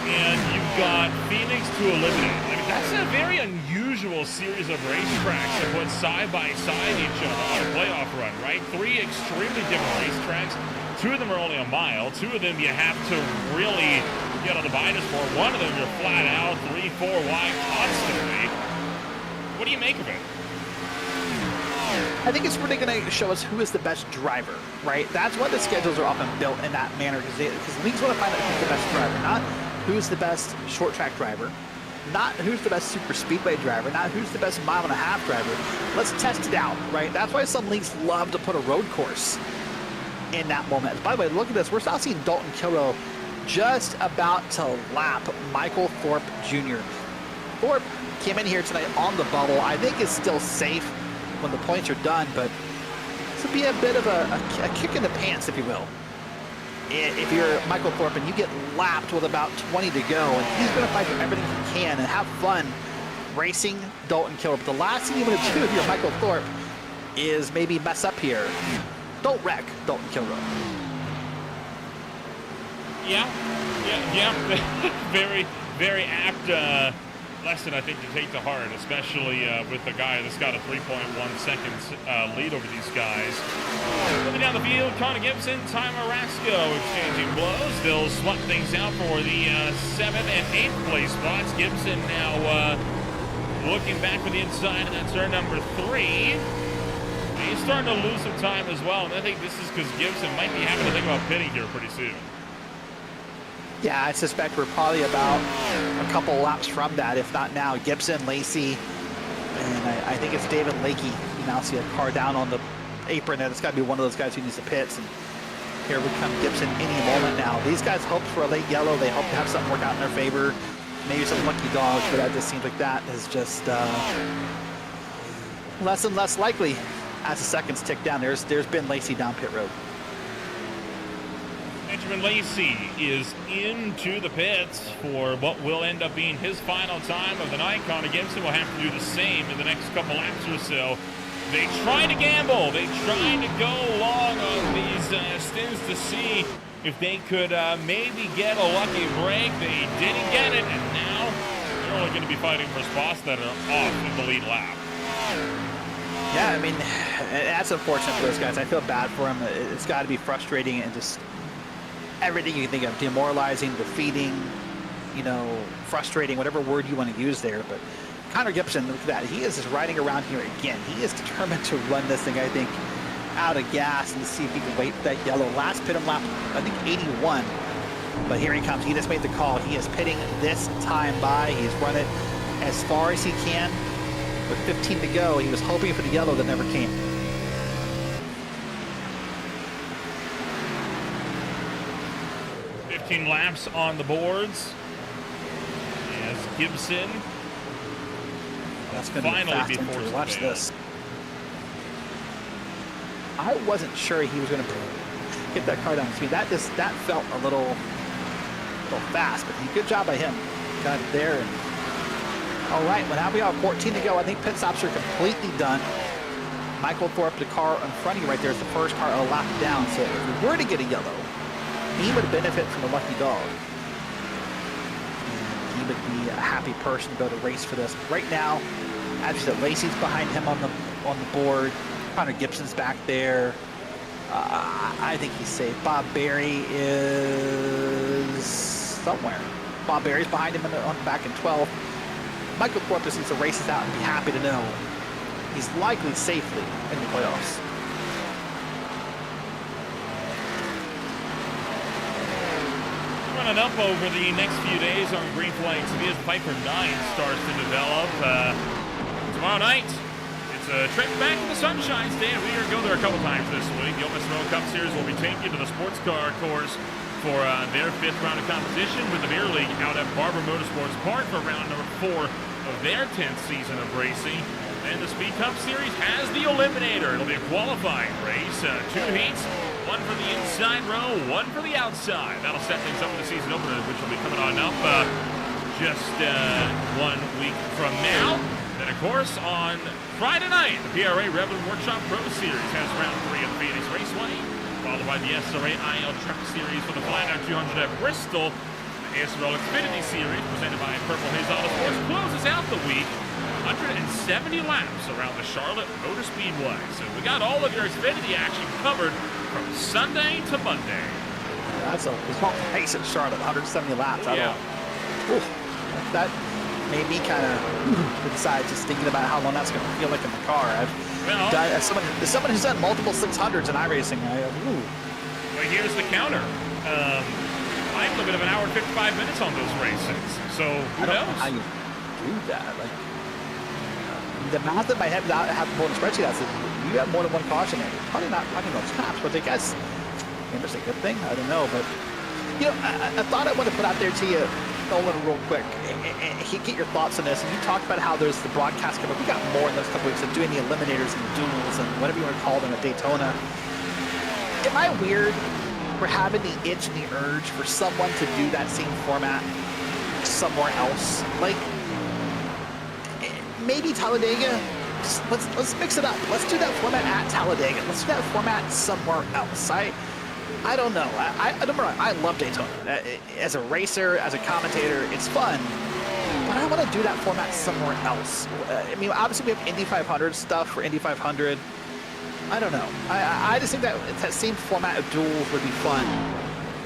and you've got Phoenix to eliminate. I mean, that's a very unusual series of racetracks that put side by side each other on a playoff run, right? 3 extremely different racetracks. 2 of them are only a mile. 2 of them you have to really get on the bias for. 1 of them you're flat out 3-4 wide constantly. What do you make of it? I think it's really going to show us who is the best driver, right? That's why the schedules are often built in that manner, because leagues want to find out who's the best driver, not who's the best short track driver, not who's the best super speedway driver, not who's the best mile-and-a-half driver. Let's test it out, right? That's why some leagues love to put a road course in that moment. By the way, look at this. We're now seeing Dalton Kilrow just about to lap Michael Thorpe Jr. Thorpe came in here tonight on the bubble. I think is still safe when the points are done, but this would be a bit of a kick in the pants, if you will. If you're Michael Thorpe and you get lapped with about 20 to go, and he's going to fight for everything he can and have fun racing Dalton Kilrow. But the last thing you want to do if you're Michael Thorpe is maybe mess up here. Don't wreck Dalton Kilrow. Yeah. Very, very apt lesson, I think, to take to heart, especially with the guy that's got a 3.1 seconds lead over these guys. Moving down the field, Connor Gibson, Ty Marasco exchanging blows. They'll swap things out for the 7th and 8th place spots. Gibson now looking back for the inside, and that's turn number 3. He's starting to lose some time as well, and I think this is because Gibson might be having to think about pitting here pretty soon. Yeah, I suspect we're probably about a couple laps from that, if not now. Gibson, Lacey, and I think it's David Lakey. You now see a car down on the apron, and it's got to be one of those guys who needs the pits. And here would come Gibson any moment now. These guys hoped for a late yellow. They hope to have something work out in their favor. Maybe some lucky dogs, but that just seems like that is just less and less likely as the seconds tick down. There's Ben Lacey down pit road. Benjamin Lacey is into the pits for what will end up being his final time of the night. Connor Gibson will have to do the same in the next couple laps or so. They try to gamble. They try to go long on these stints to see if they could maybe get a lucky break. They didn't get it, and now they're only going to be fighting for spots that are off in the lead lap. Yeah, I mean, that's unfortunate for those guys. I feel bad for them. It's got to be frustrating and just everything you can think of. Demoralizing, defeating, you know, frustrating, whatever word you want to use there. But Connor Gibson, look at that. He is just riding around here again. He is determined to run this thing, I think, out of gas and see if he can wait for that yellow. Last pit him lap, I think 81. But here he comes. He just made the call. He is pitting this time by. He's run it as far as he can. With 15 to go, he was hoping for the yellow that never came. Laps on the boards as Gibson that's going to finally be forced to watch this. I wasn't sure he was going to get that car down to speed. That felt a little fast, but good job by him. Got it there. And all right, well, now we have 14 to go. I think pit stops are completely done. Michael Thorpe, the car in front of you right there, is the first car a lap down. So if we were to get a yellow, he would benefit from a lucky dog. He would be a happy person to go to race for this. Right now, as you said, Lacey's behind him on the board. Connor Gibson's back there. I think he's safe. Bob Berry is somewhere. Bob Berry's behind him on the back in 12. Michael Thorpe, since the race is out, and be happy to know he's likely safely in the playoffs. Running up over the next few days on Green Flag TV as Piper 9 starts to develop. Tomorrow night, it's a trip back to the Sunshine State. We are going there a couple times this week. The Open Snow Cup Series will be taking you to the sports car course for their 5th round of competition with the Beer League out at Barber Motorsports Park for round number 4 of their 10th season of racing. And the Speed Cup Series has the Eliminator. It'll be a qualifying race, 2 heats. One for the inside row, one for the outside. That'll set things up for the season opener, which will be coming on up just 1 week from now. Then, of course, on Friday night, the PRA Revel Workshop Pro Series has round 3 of Phoenix Raceway, followed by the SRA IL Truck Series for the Flatout 200 at Bristol. The SRL Xfinity Series, presented by Purple Haze Autosports, closes out the week. 170 laps around the Charlotte Motor Speedway. So we got all of your Xfinity action covered from Sunday to Monday. That's a long pace at Charlotte, 170 laps. Yeah. That made me kind of decide just thinking about how long that's going to feel like in the car. As someone who's done multiple 600s in iRacing, Well, here's the counter. I'm looking at an hour and 55 minutes on those races. So who knows? I don't know how you do that. Like, the math that my head have more than spreadsheet has, you have more than one caution there. You're probably not running those laps, but I guess maybe it's a good thing. I don't know, but you know, I thought I want to put out there to you, Nolan, real quick, and get your thoughts on this. And you talked about how there's the broadcast cover. We got more in those couple weeks of doing the eliminators and duels and whatever you want to call them at Daytona. Am I weird for having the itch and the urge for someone to do that same format somewhere else? Like, maybe Talladega, let's mix it up. Let's do that format at Talladega. Let's do that format somewhere else. I don't know. I don't know. I love Daytona. As a racer, as a commentator, it's fun. But I want to do that format somewhere else. I mean, obviously we have Indy 500 stuff for Indy 500. I don't know. I just think that same format of duels would be fun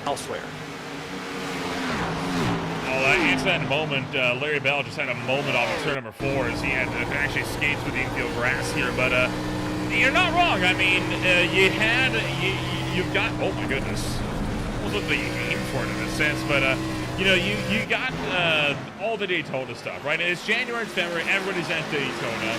elsewhere. I'll answer that in a moment. Larry Bell just had a moment off of turn number 4 as he had to actually escape through the infield grass here. But you're not wrong. I mean, you've got, oh my goodness, almost looked like you aimed for it in a sense. But you know, you got all the Daytona stuff, right? And it's January and February. Everybody's at Daytona.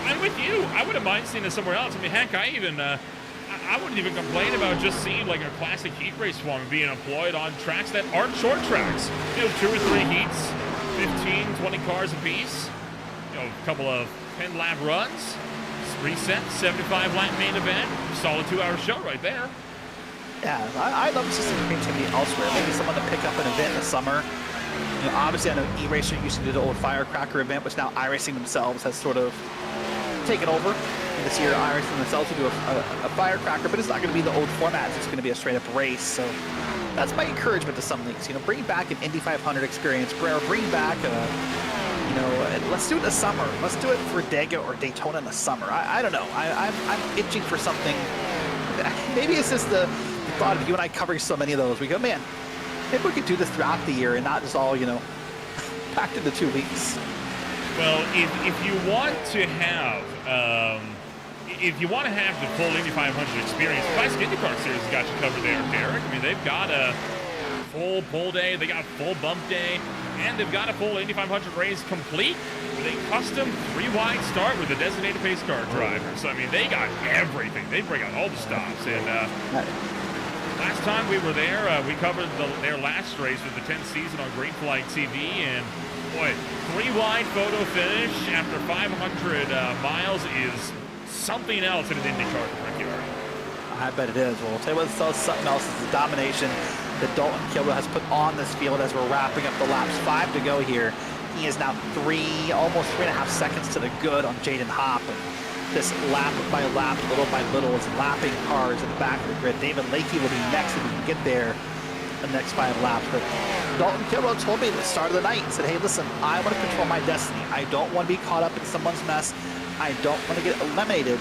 I'm with you. I wouldn't mind seeing it somewhere else. I mean, heck, I wouldn't even complain about just seeing like a classic heat race form being employed on tracks that aren't short tracks. You know, 2 or 3 heats, 15, 20 cars apiece. You know, a couple of 10-lap runs, reset, 75-lap main event. Solid 2-hour show right there. Yeah, I'd love to see some creativity elsewhere. Maybe someone to pick up an event in the summer. You know, obviously, I know E-Racer used to do the old Firecracker event, which now iRacing themselves has sort of taken over. And this year, iRacing themselves to do a firecracker, but it's not going to be the old format. It's just going to be a straight-up race. So that's my encouragement to some leagues. You know, bring back an Indy 500 experience, or bring back you know, let's do it in the summer. Let's do it for Dega or Daytona in the summer. I don't know. I'm itching for something. Maybe it's just the thought of you and I covering so many of those. We go, man, maybe we could do this throughout the year and not just all, you know, packed into 2 weeks. Well, if you want to have the full Indy 500 experience, Classic IndyCar Series has got you covered there, Derek. I mean, they've got a full pole day, they got a full bump day, and they've got a full Indy 500 race complete with a custom 3-wide start with a designated pace car driver. So, I mean, they got everything. They bring out all the stops. And last time we were there, we covered their last race with the 10th season on Green Flag TV, and boy, 3-wide photo finish after 500 miles is something else in an IndyCar curriculum. I bet it is. Well, I'll tell you what, something else is the domination that Dalton Kilrow has put on this field as we're wrapping up the laps. 5 to go here. He is now almost 3.5 seconds to the good on Jaden Hopp. And this lap by lap, little by little, is lapping cars in the back of the grid. David Lakey will be next if we can get there the next 5 laps. But Dalton Kilrow told me at the start of the night, he said, hey, listen, I want to control my destiny. I don't want to be caught up in someone's mess. I don't want to get eliminated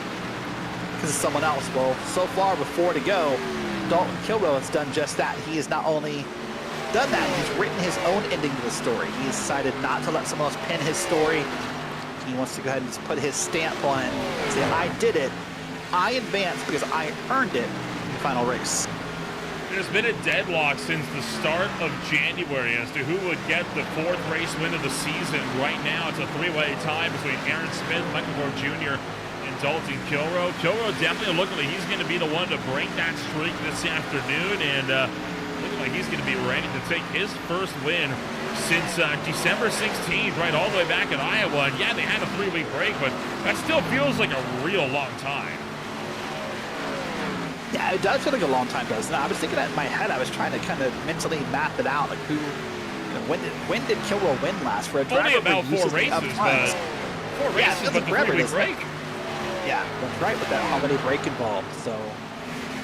because of someone else. Well, so far with 4 to go, Dalton Kilrow has done just that. He has not only done that, he's written his own ending to the story. He has decided not to let someone else pen his story. He wants to go ahead and just put his stamp on it and say, I did it. I advanced because I earned it in the final race. There's been a deadlock since the start of January as to who would get the 4th race win of the season. Right now, it's a 3-way tie between Aaron Smith, Michael Gore Jr., and Dalton Kilrow. Kilrow definitely looking like he's going to be the one to break that streak this afternoon, and looking like he's going to be ready to take his first win since December 16th, right all the way back in Iowa. And yeah, they had a 3-week break, but that still feels like a real long time. Yeah, it does feel like a long time, doesn't it? I was thinking that in my head. I was trying to kind of mentally map it out, like who, you know, when did Kilrow win last for a driver? Only about 4 races, but 4 races, but the 3-week break. Yeah, that's right, with that holiday break involved. So,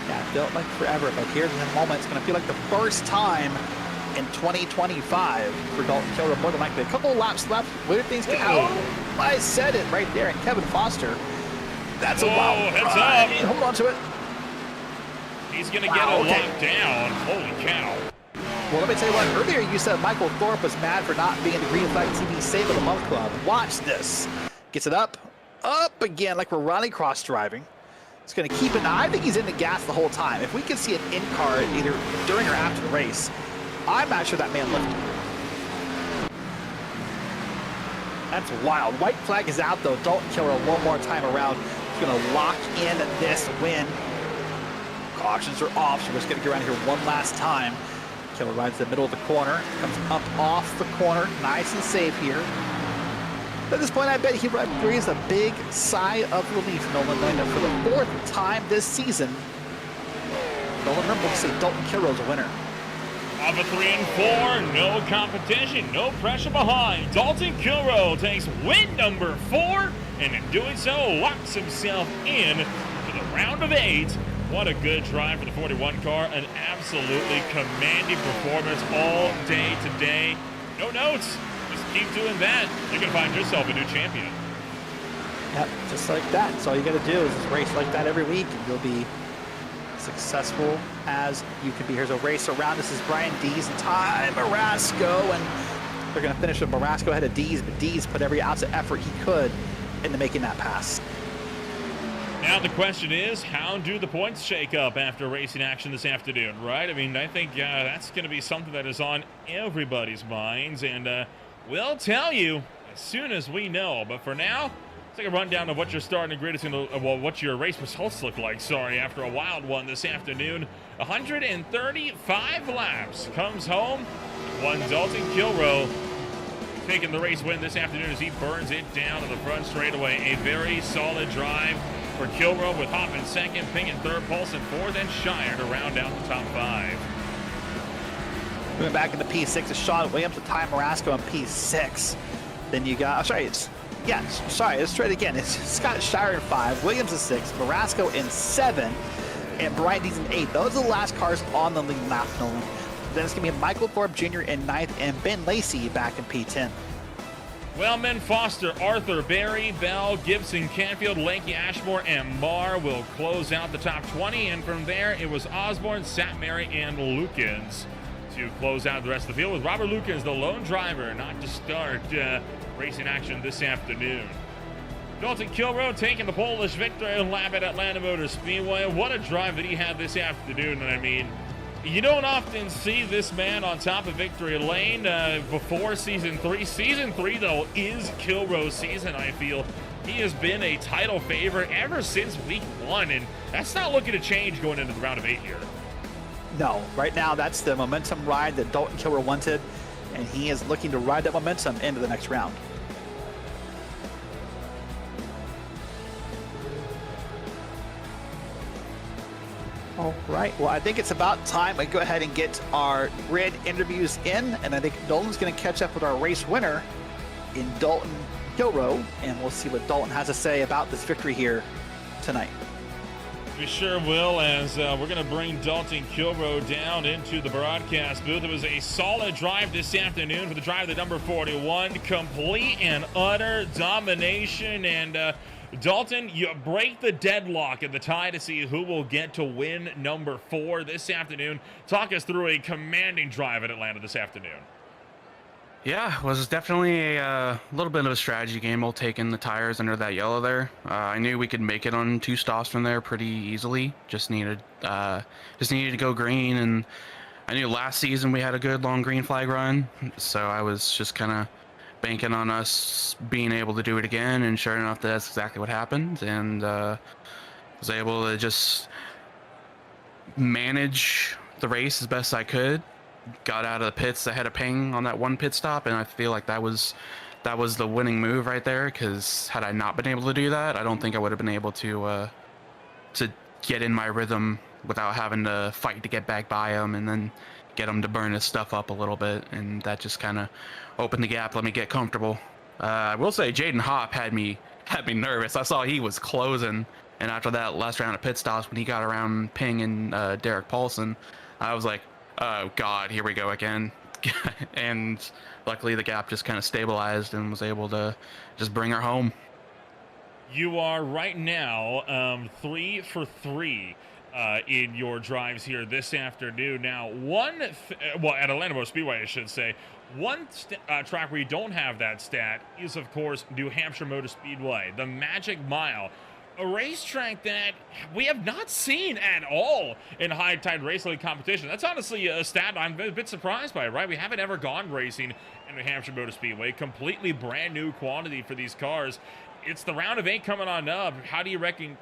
yeah, it felt like forever, but here's in a moment. It's going to feel like the first time in 2025 for Dalton Kilrow. More than likely, a couple of laps left. Weird things can happen. I said it right there, and Kevin Foster. That's a wild heads ride. up. Hold on to it. He's going to get it locked down. Holy cow. Well, let me tell you what. Earlier you said Michael Thorpe was mad for not being the Green Flag TV Save of the Month Club. Watch this. Gets it up again, like we're rallycross driving. It's going to keep it. Now, I think he's in the gas the whole time. If we can see an in-car either during or after the race, I'm not sure that man lifted. That's wild. White flag is out, though. Dalton Kilrow one more time around. He's going to lock in this win. Cautions are off, so we're just going to get around here one last time. Kilrow rides the middle of the corner, comes up off the corner, nice and safe here. At this point, I bet he breathes a big sigh of relief, Nolan, knowing that for the 4th time this season, Nolan, remember, we'll say Dalton Kilrow's a winner. Of a 3 and 4, no competition, no pressure behind. Dalton Kilrow takes win number 4, and in doing so, locks himself in for the round of 8. What a good drive for the 41 car. An absolutely commanding performance all day today. No notes. Just keep doing that. You're going to find yourself a new champion. Yep, just like that. That's all you got to do is just race like that every week, and you'll be successful as you can be. Here's a race around. This is Brian Dees and Ty Marasco, and they're going to finish with Marasco ahead of Dees, but Dees put every ounce of effort he could into making that pass. Now the question is, how do the points shake up after racing action this afternoon, right? I mean, I think that's going to be something that is on everybody's minds, and we'll tell you as soon as we know. But for now, let's take a rundown of what your starting grid is going to, well, what your race results look like, after a wild one this afternoon. 135 laps comes home. One Dalton Kilrow taking the race win this afternoon as he burns it down to the front straightaway. A very solid drive for Kilrow with Hopp in second, Ping in third, Paulson fourth, and Shire to round out the top 5. Moving back into P6 is Sean Williams with Ty Marasco in P6. Then you got, it's Yeah, sorry, let's try it again. It's Scott Shire in 5, Williams in 6, Marasco in 7, and Brian Dees in 8. Those are the last cars on the lead lap, Nolan. Then it's going to be Michael Thorpe Jr. in 9th and Ben Lacey back in P10. Wellman, Foster, Arthur, Barry, Bell, Gibson, Canfield, Lakey, Ashmore, and Marr will close out the top 20. And from there, it was Osborne, Satmary, and Lukens to close out the rest of the field, with Robert Lukens, the lone driver, not to start racing action this afternoon. Dalton Kilroe taking the Polish victory lap at Atlanta Motor Speedway. What a drive that he had this afternoon. I mean, you don't often see this man on top of victory lane before Season 3. Season 3, though, is Kilroe's season, I feel. He has been a title favorite ever since week 1, and that's not looking to change going into the round of 8 here. No, right now that's the momentum ride that Dalton Kilroe wanted, and he is looking to ride that momentum into the next round. All right, well, I think it's about time we go ahead and get our grid interviews in, and I think Dalton's going to catch up with our race winner in Dalton Kilroe, and we'll see what Dalton has to say about this victory here tonight. We sure will, as we're going to bring Dalton Kilroe down into the broadcast booth. It was a solid drive this afternoon for the driver, the number 41. Complete and utter domination, and Dalton, you break the deadlock in the tie to see who will get to win number 4 this afternoon. Talk us through a commanding drive at Atlanta this afternoon. Yeah, it was definitely a little bit of a strategy game. We'll taking the tires under that yellow there. I knew we could make it on 2 stops from there pretty easily. Just needed to go green, and I knew last season we had a good long green flag run, so I was just kind of banking on us being able to do it again, and sure enough, that's exactly what happened, and was able to just manage the race as best I could. Got out of the pits ahead of Ping on that one pit stop, and I feel like that was the winning move right there, because had I not been able to do that, I don't think I would have been able to get in my rhythm without having to fight to get back by him and then get him to burn his stuff up a little bit, and that just kind of opened the gap, let me get comfortable. I will say Jaden Hopp had me nervous. I saw he was closing, and after that last round of pit stops, when he got around Ping and Derek Paulson, I was like, oh God, here we go again. And luckily the gap just kind of stabilized and was able to just bring her home. You are right now 3 for 3 in your drives here this afternoon. Now, at Atlanta Motor Speedway, I should say, one track where you don't have that stat is, of course, New Hampshire Motor Speedway, the Magic Mile. A racetrack that we have not seen at all in high tide race league competition. That's honestly a stat I'm a bit surprised by, right? We haven't ever gone racing in New Hampshire Motor Speedway. Completely brand new quantity for these cars. It's the round of 8 coming on up. What do you reckon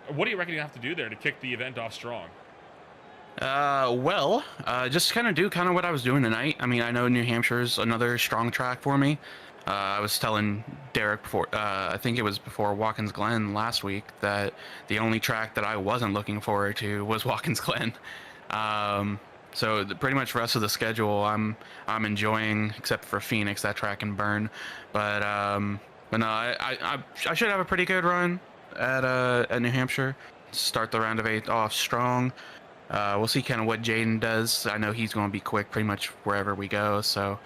you have to do there to kick the event off strong? Just kind of do what I was doing tonight. I mean, I know New Hampshire's another strong track for me. I was telling Derek before, I think it was before Watkins Glen last week, that the only track that I wasn't looking forward to was Watkins Glen. So pretty much the rest of the schedule I'm enjoying, except for Phoenix. That track can burn. But no, I should have a pretty good run at New Hampshire. Start the round of 8 off strong. We'll see kind of what Jaden does. I know he's going to be quick pretty much wherever we go. So,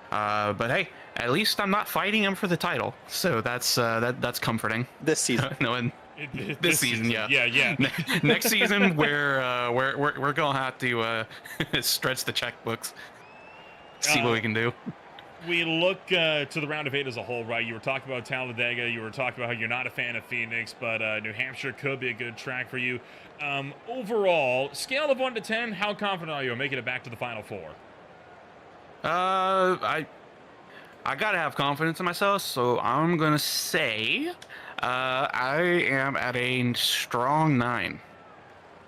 but hey, at least I'm not fighting him for the title, so that's comforting. This season, no, this season, yeah. Next season, we're gonna have to stretch the checkbooks, see what we can do. We look to the round of 8 as a whole, right? You were talking about Talladega. You were talking about how you're not a fan of Phoenix, but New Hampshire could be a good track for you. Overall, scale of 1 to 10, how confident are you in making it back to the Final Four? I gotta have confidence in myself, so I'm gonna say I am at a strong 9.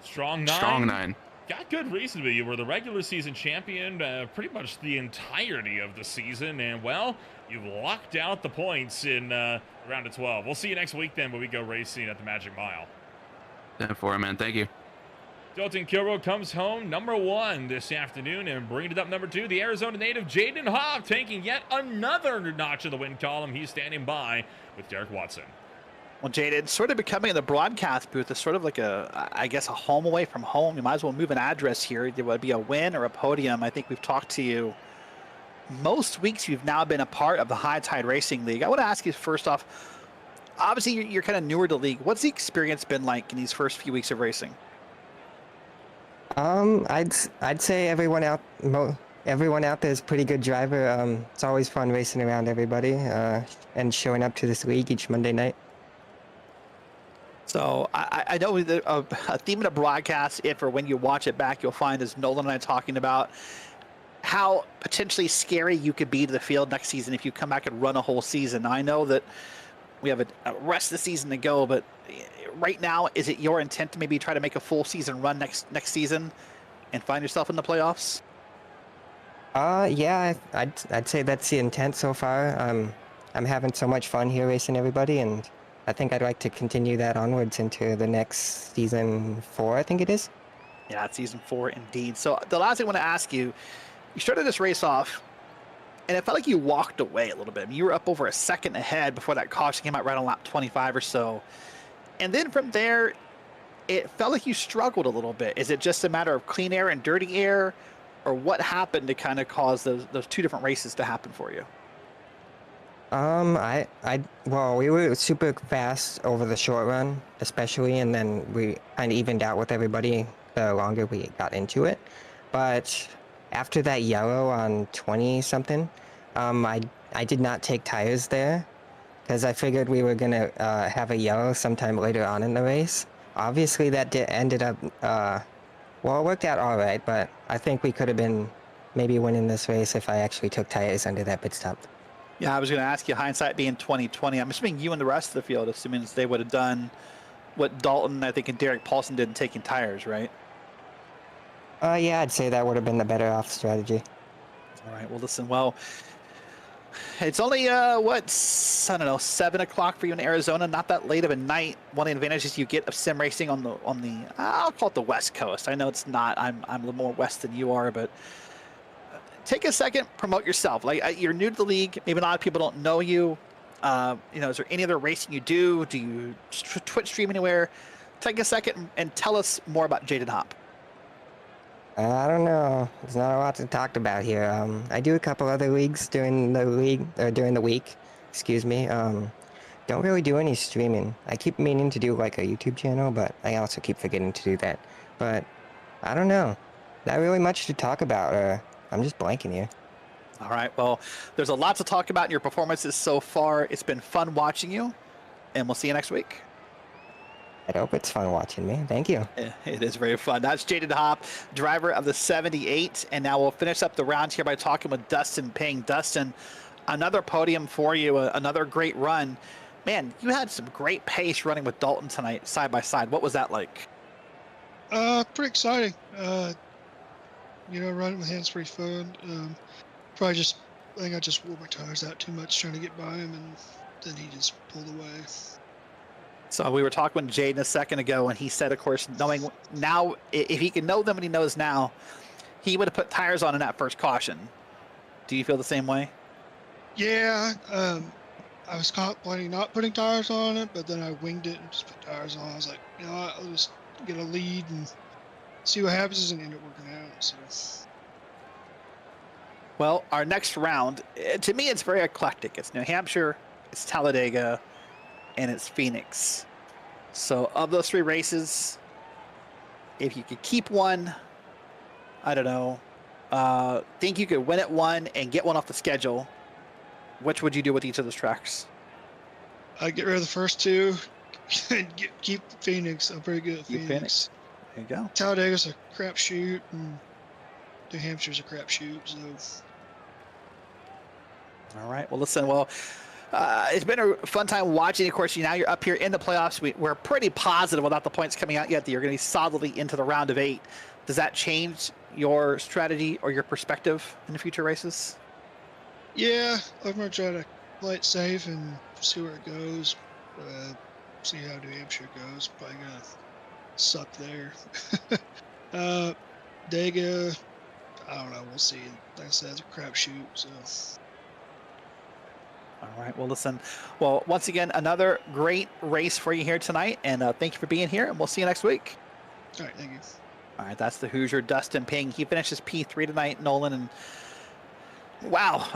Strong 9? Strong 9. Got good reason to be. You were the regular season champion pretty much the entirety of the season, and, well, you've locked out the points in round of 12. We'll see you next week then when we go racing at the Magic Mile. 10-4, man. Thank you. Dalton Kilroy comes home number 1 this afternoon and bringing it up number 2. The Arizona native Jaden Hobb taking yet another notch of the win column. He's standing by with Derek Watson. Well, Jaden, sort of becoming in the broadcast booth is sort of like I guess, a home away from home. You might as well move an address here. It would be a win or a podium. I think we've talked to you most weeks. You've now been a part of the High Tide Racing League. I want to ask you first off, obviously you're kind of newer to the league. What's the experience been like in these first few weeks of racing? I'd say everyone out there is a pretty good driver. It's always fun racing around everybody and showing up to this league each Monday night. So I know a theme of the broadcast, if or when you watch it back, you'll find is Nolan and I talking about how potentially scary you could be to the field next season if you come back and run a whole season. Now, I know that we have a rest of the season to go, but right now, is it your intent to maybe try to make a full season run next season and find yourself in the playoffs? Yeah, I'd say that's the intent so far. I'm having so much fun here racing everybody, and I think I'd like to continue that onwards into the next season 4, I think it is. Yeah, it's season 4 indeed. So the last thing I want to ask you, you started this race off, and it felt like you walked away a little bit. I mean, you were up over a second ahead before that caution came out right on lap 25 or so. And then from there, it felt like you struggled a little bit. Is it just a matter of clean air and dirty air, or what happened to kind of cause those 2 different races to happen for you? Well, we were super fast over the short run, especially, and then we kind of evened out with everybody the longer we got into it. But after that yellow on 20 something, I did not take tires there because I figured we were gonna have a yellow sometime later on in the race. Obviously, that ended up well, it worked out all right, but I think we could have been maybe winning this race if I actually took tires under that pit stop. Yeah, I was going to ask you, hindsight being 2020, I'm assuming you and the rest of the field, assuming they would have done what Dalton, I think, and Derek Paulson did in taking tires, right? Yeah, I'd say that would have been the better off strategy. All right, well, listen, it's only, I don't know, 7 o'clock for you in Arizona, not that late of a night. One of the advantages you get of sim racing on the I'll call it the West Coast. I know it's not, I'm a little more west than you are, but take a second, promote yourself. Like, you're new to the league. Maybe a lot of people don't know you. Is there any other racing you do? Do you Twitch stream anywhere? Take a second and tell us more about Jaden Hobb. I don't know. There's not a lot to talk about here. I do a couple other leagues during the week. Excuse me. Don't really do any streaming. I keep meaning to do like a YouTube channel, but I also keep forgetting to do that. But I don't know. Not really much to talk about. I'm just blanking here. All right. Well, there's a lot to talk about in your performances so far. It's been fun watching you, and we'll see you next week. I hope it's fun watching me. Thank you. It is very fun. That's Jaden Hobb, driver of the 78. And now we'll finish up the round here by talking with Dustin Ping. Dustin, another podium for you, another great run. Man, you had some great pace running with Dalton tonight, side by side. What was that like? Pretty exciting. Running with him's pretty fun. I think I just wore my tires out too much trying to get by him, and then he just pulled away. So we were talking with Jaden a second ago, and he said, of course, knowing now, if he can know them and he knows now, he would have put tires on in that first caution. Do you feel the same way? Yeah. I was contemplating not putting tires on it, but then I winged it and just put tires on. I was like, I'll just get a lead and see what happens, and end up working out. So. Well, our next round, to me, it's very eclectic. It's New Hampshire, it's Talladega, and it's Phoenix. So of those 3 races, if you could keep one, I don't know, think you could win at one and get one off the schedule, which would you do with each of those tracks? I'd get rid of the first 2 and keep Phoenix. I'm pretty good at Phoenix. There you go. Talladega's a crapshoot, and New Hampshire's a crapshoot. So. All right. Well, listen. It's been a fun time watching. Of course, now you're up here in the playoffs. We're pretty positive without the points coming out yet that you're going to be solidly into the round of 8. Does that change your strategy or your perspective in the future races? Yeah, I'm going to try to play it safe and see where it goes. See how New Hampshire goes. Probably going to suck there. Dega, I don't know. We'll see. Like I said, it's a crapshoot. So. All right. Well, listen. Well, once again, another great race for you here tonight, and thank you for being here. And we'll see you next week. All right. Thank you. All right. That's the Hoosier Dustin Ping. He finishes P3 tonight, Nolan, and wow,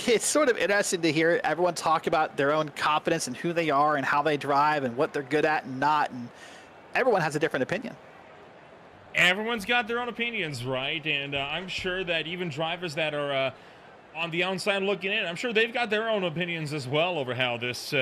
it's sort of interesting to hear everyone talk about their own confidence and who they are and how they drive and what they're good at and not, and everyone has a different opinion. Everyone's got their own opinions, right? And I'm sure that even drivers that are on the outside looking in, I'm sure they've got their own opinions as well over how this,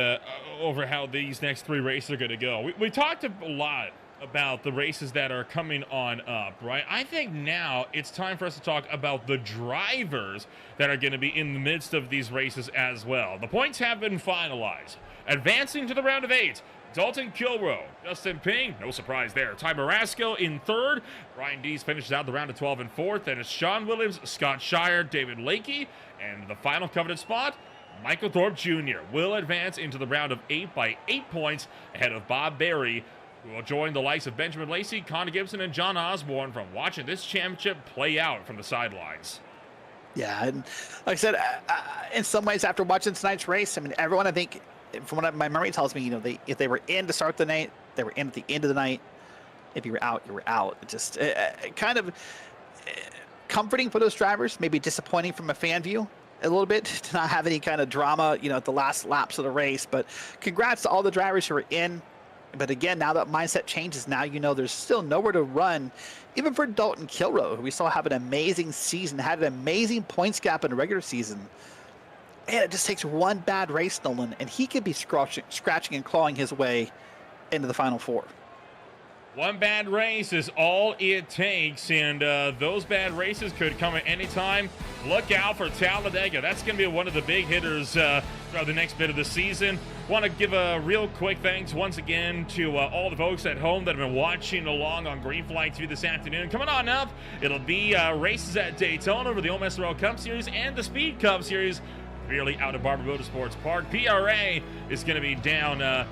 over how these next 3 races are going to go. We talked a lot about the races that are coming on up, right? I think now it's time for us to talk about the drivers that are going to be in the midst of these races as well. The points have been finalized. Advancing to the round of 8, Dalton Kilroe, Justin Ping, no surprise there. Ty Marasco in 3rd. Ryan Dees finishes out the round of 12 in 4th. Then it's Sean Williams, Scott Shire, David Lakey. And the final coveted spot, Michael Thorpe Jr. will advance into the round of 8 by 8 points ahead of Bob Berry, who will join the likes of Benjamin Lacey, Connor Gibson, and John Osborne from watching this championship play out from the sidelines. Yeah, and like I said, in some ways, after watching tonight's race, I mean, everyone, I think, from what my memory tells me, you know, if they were in to start the night, they were in at the end of the night. If you were out, you were out. It just kind of comforting for those drivers, maybe disappointing from a fan view a little bit to not have any kind of drama, you know, at the last laps of the race. But congrats to all the drivers who are in. But again, now that mindset changes, now you know there's still nowhere to run, even for Dalton Kilroe, who we saw have an amazing season, had an amazing points gap in the regular season. And it just takes one bad race, Nolan, and he could be scratching and clawing his way into the Final 4. One bad race is all it takes, and those bad races could come at any time. Look out for Talladega. That's going to be one of the big hitters throughout the next bit of the season. Want to give a real quick thanks once again to all the folks at home that have been watching along on Green Flag TV this afternoon. Coming on up, it'll be races at Daytona for the MSRL Cup Series and the Speed Cup Series. Really out of Barber Motorsports Park. PRA is going to be down at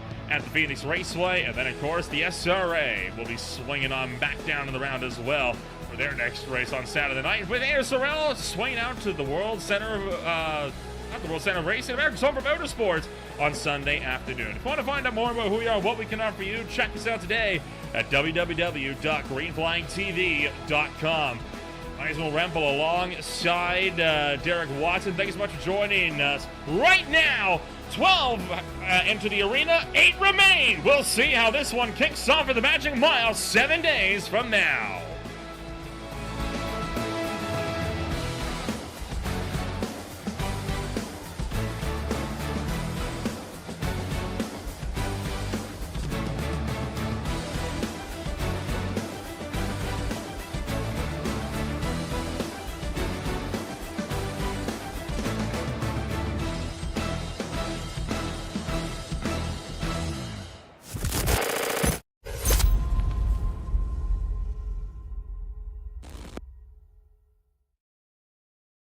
the Phoenix Raceway, and then of course the SRA will be swinging on back down in the round as well for their next race on Saturday night, with SRL swinging out to the World Center of not the World Center of Racing, America's Home for Motorsports on Sunday afternoon. If you want to find out more about who we are and what we can offer you, check us out today at www.greenflagtv.com. Might as well ramble alongside Derek Watson. Thank you so much for joining us. Right now, 12 enter the arena, 8 remain. We'll see how this one kicks off for the Magic Mile 7 days from now.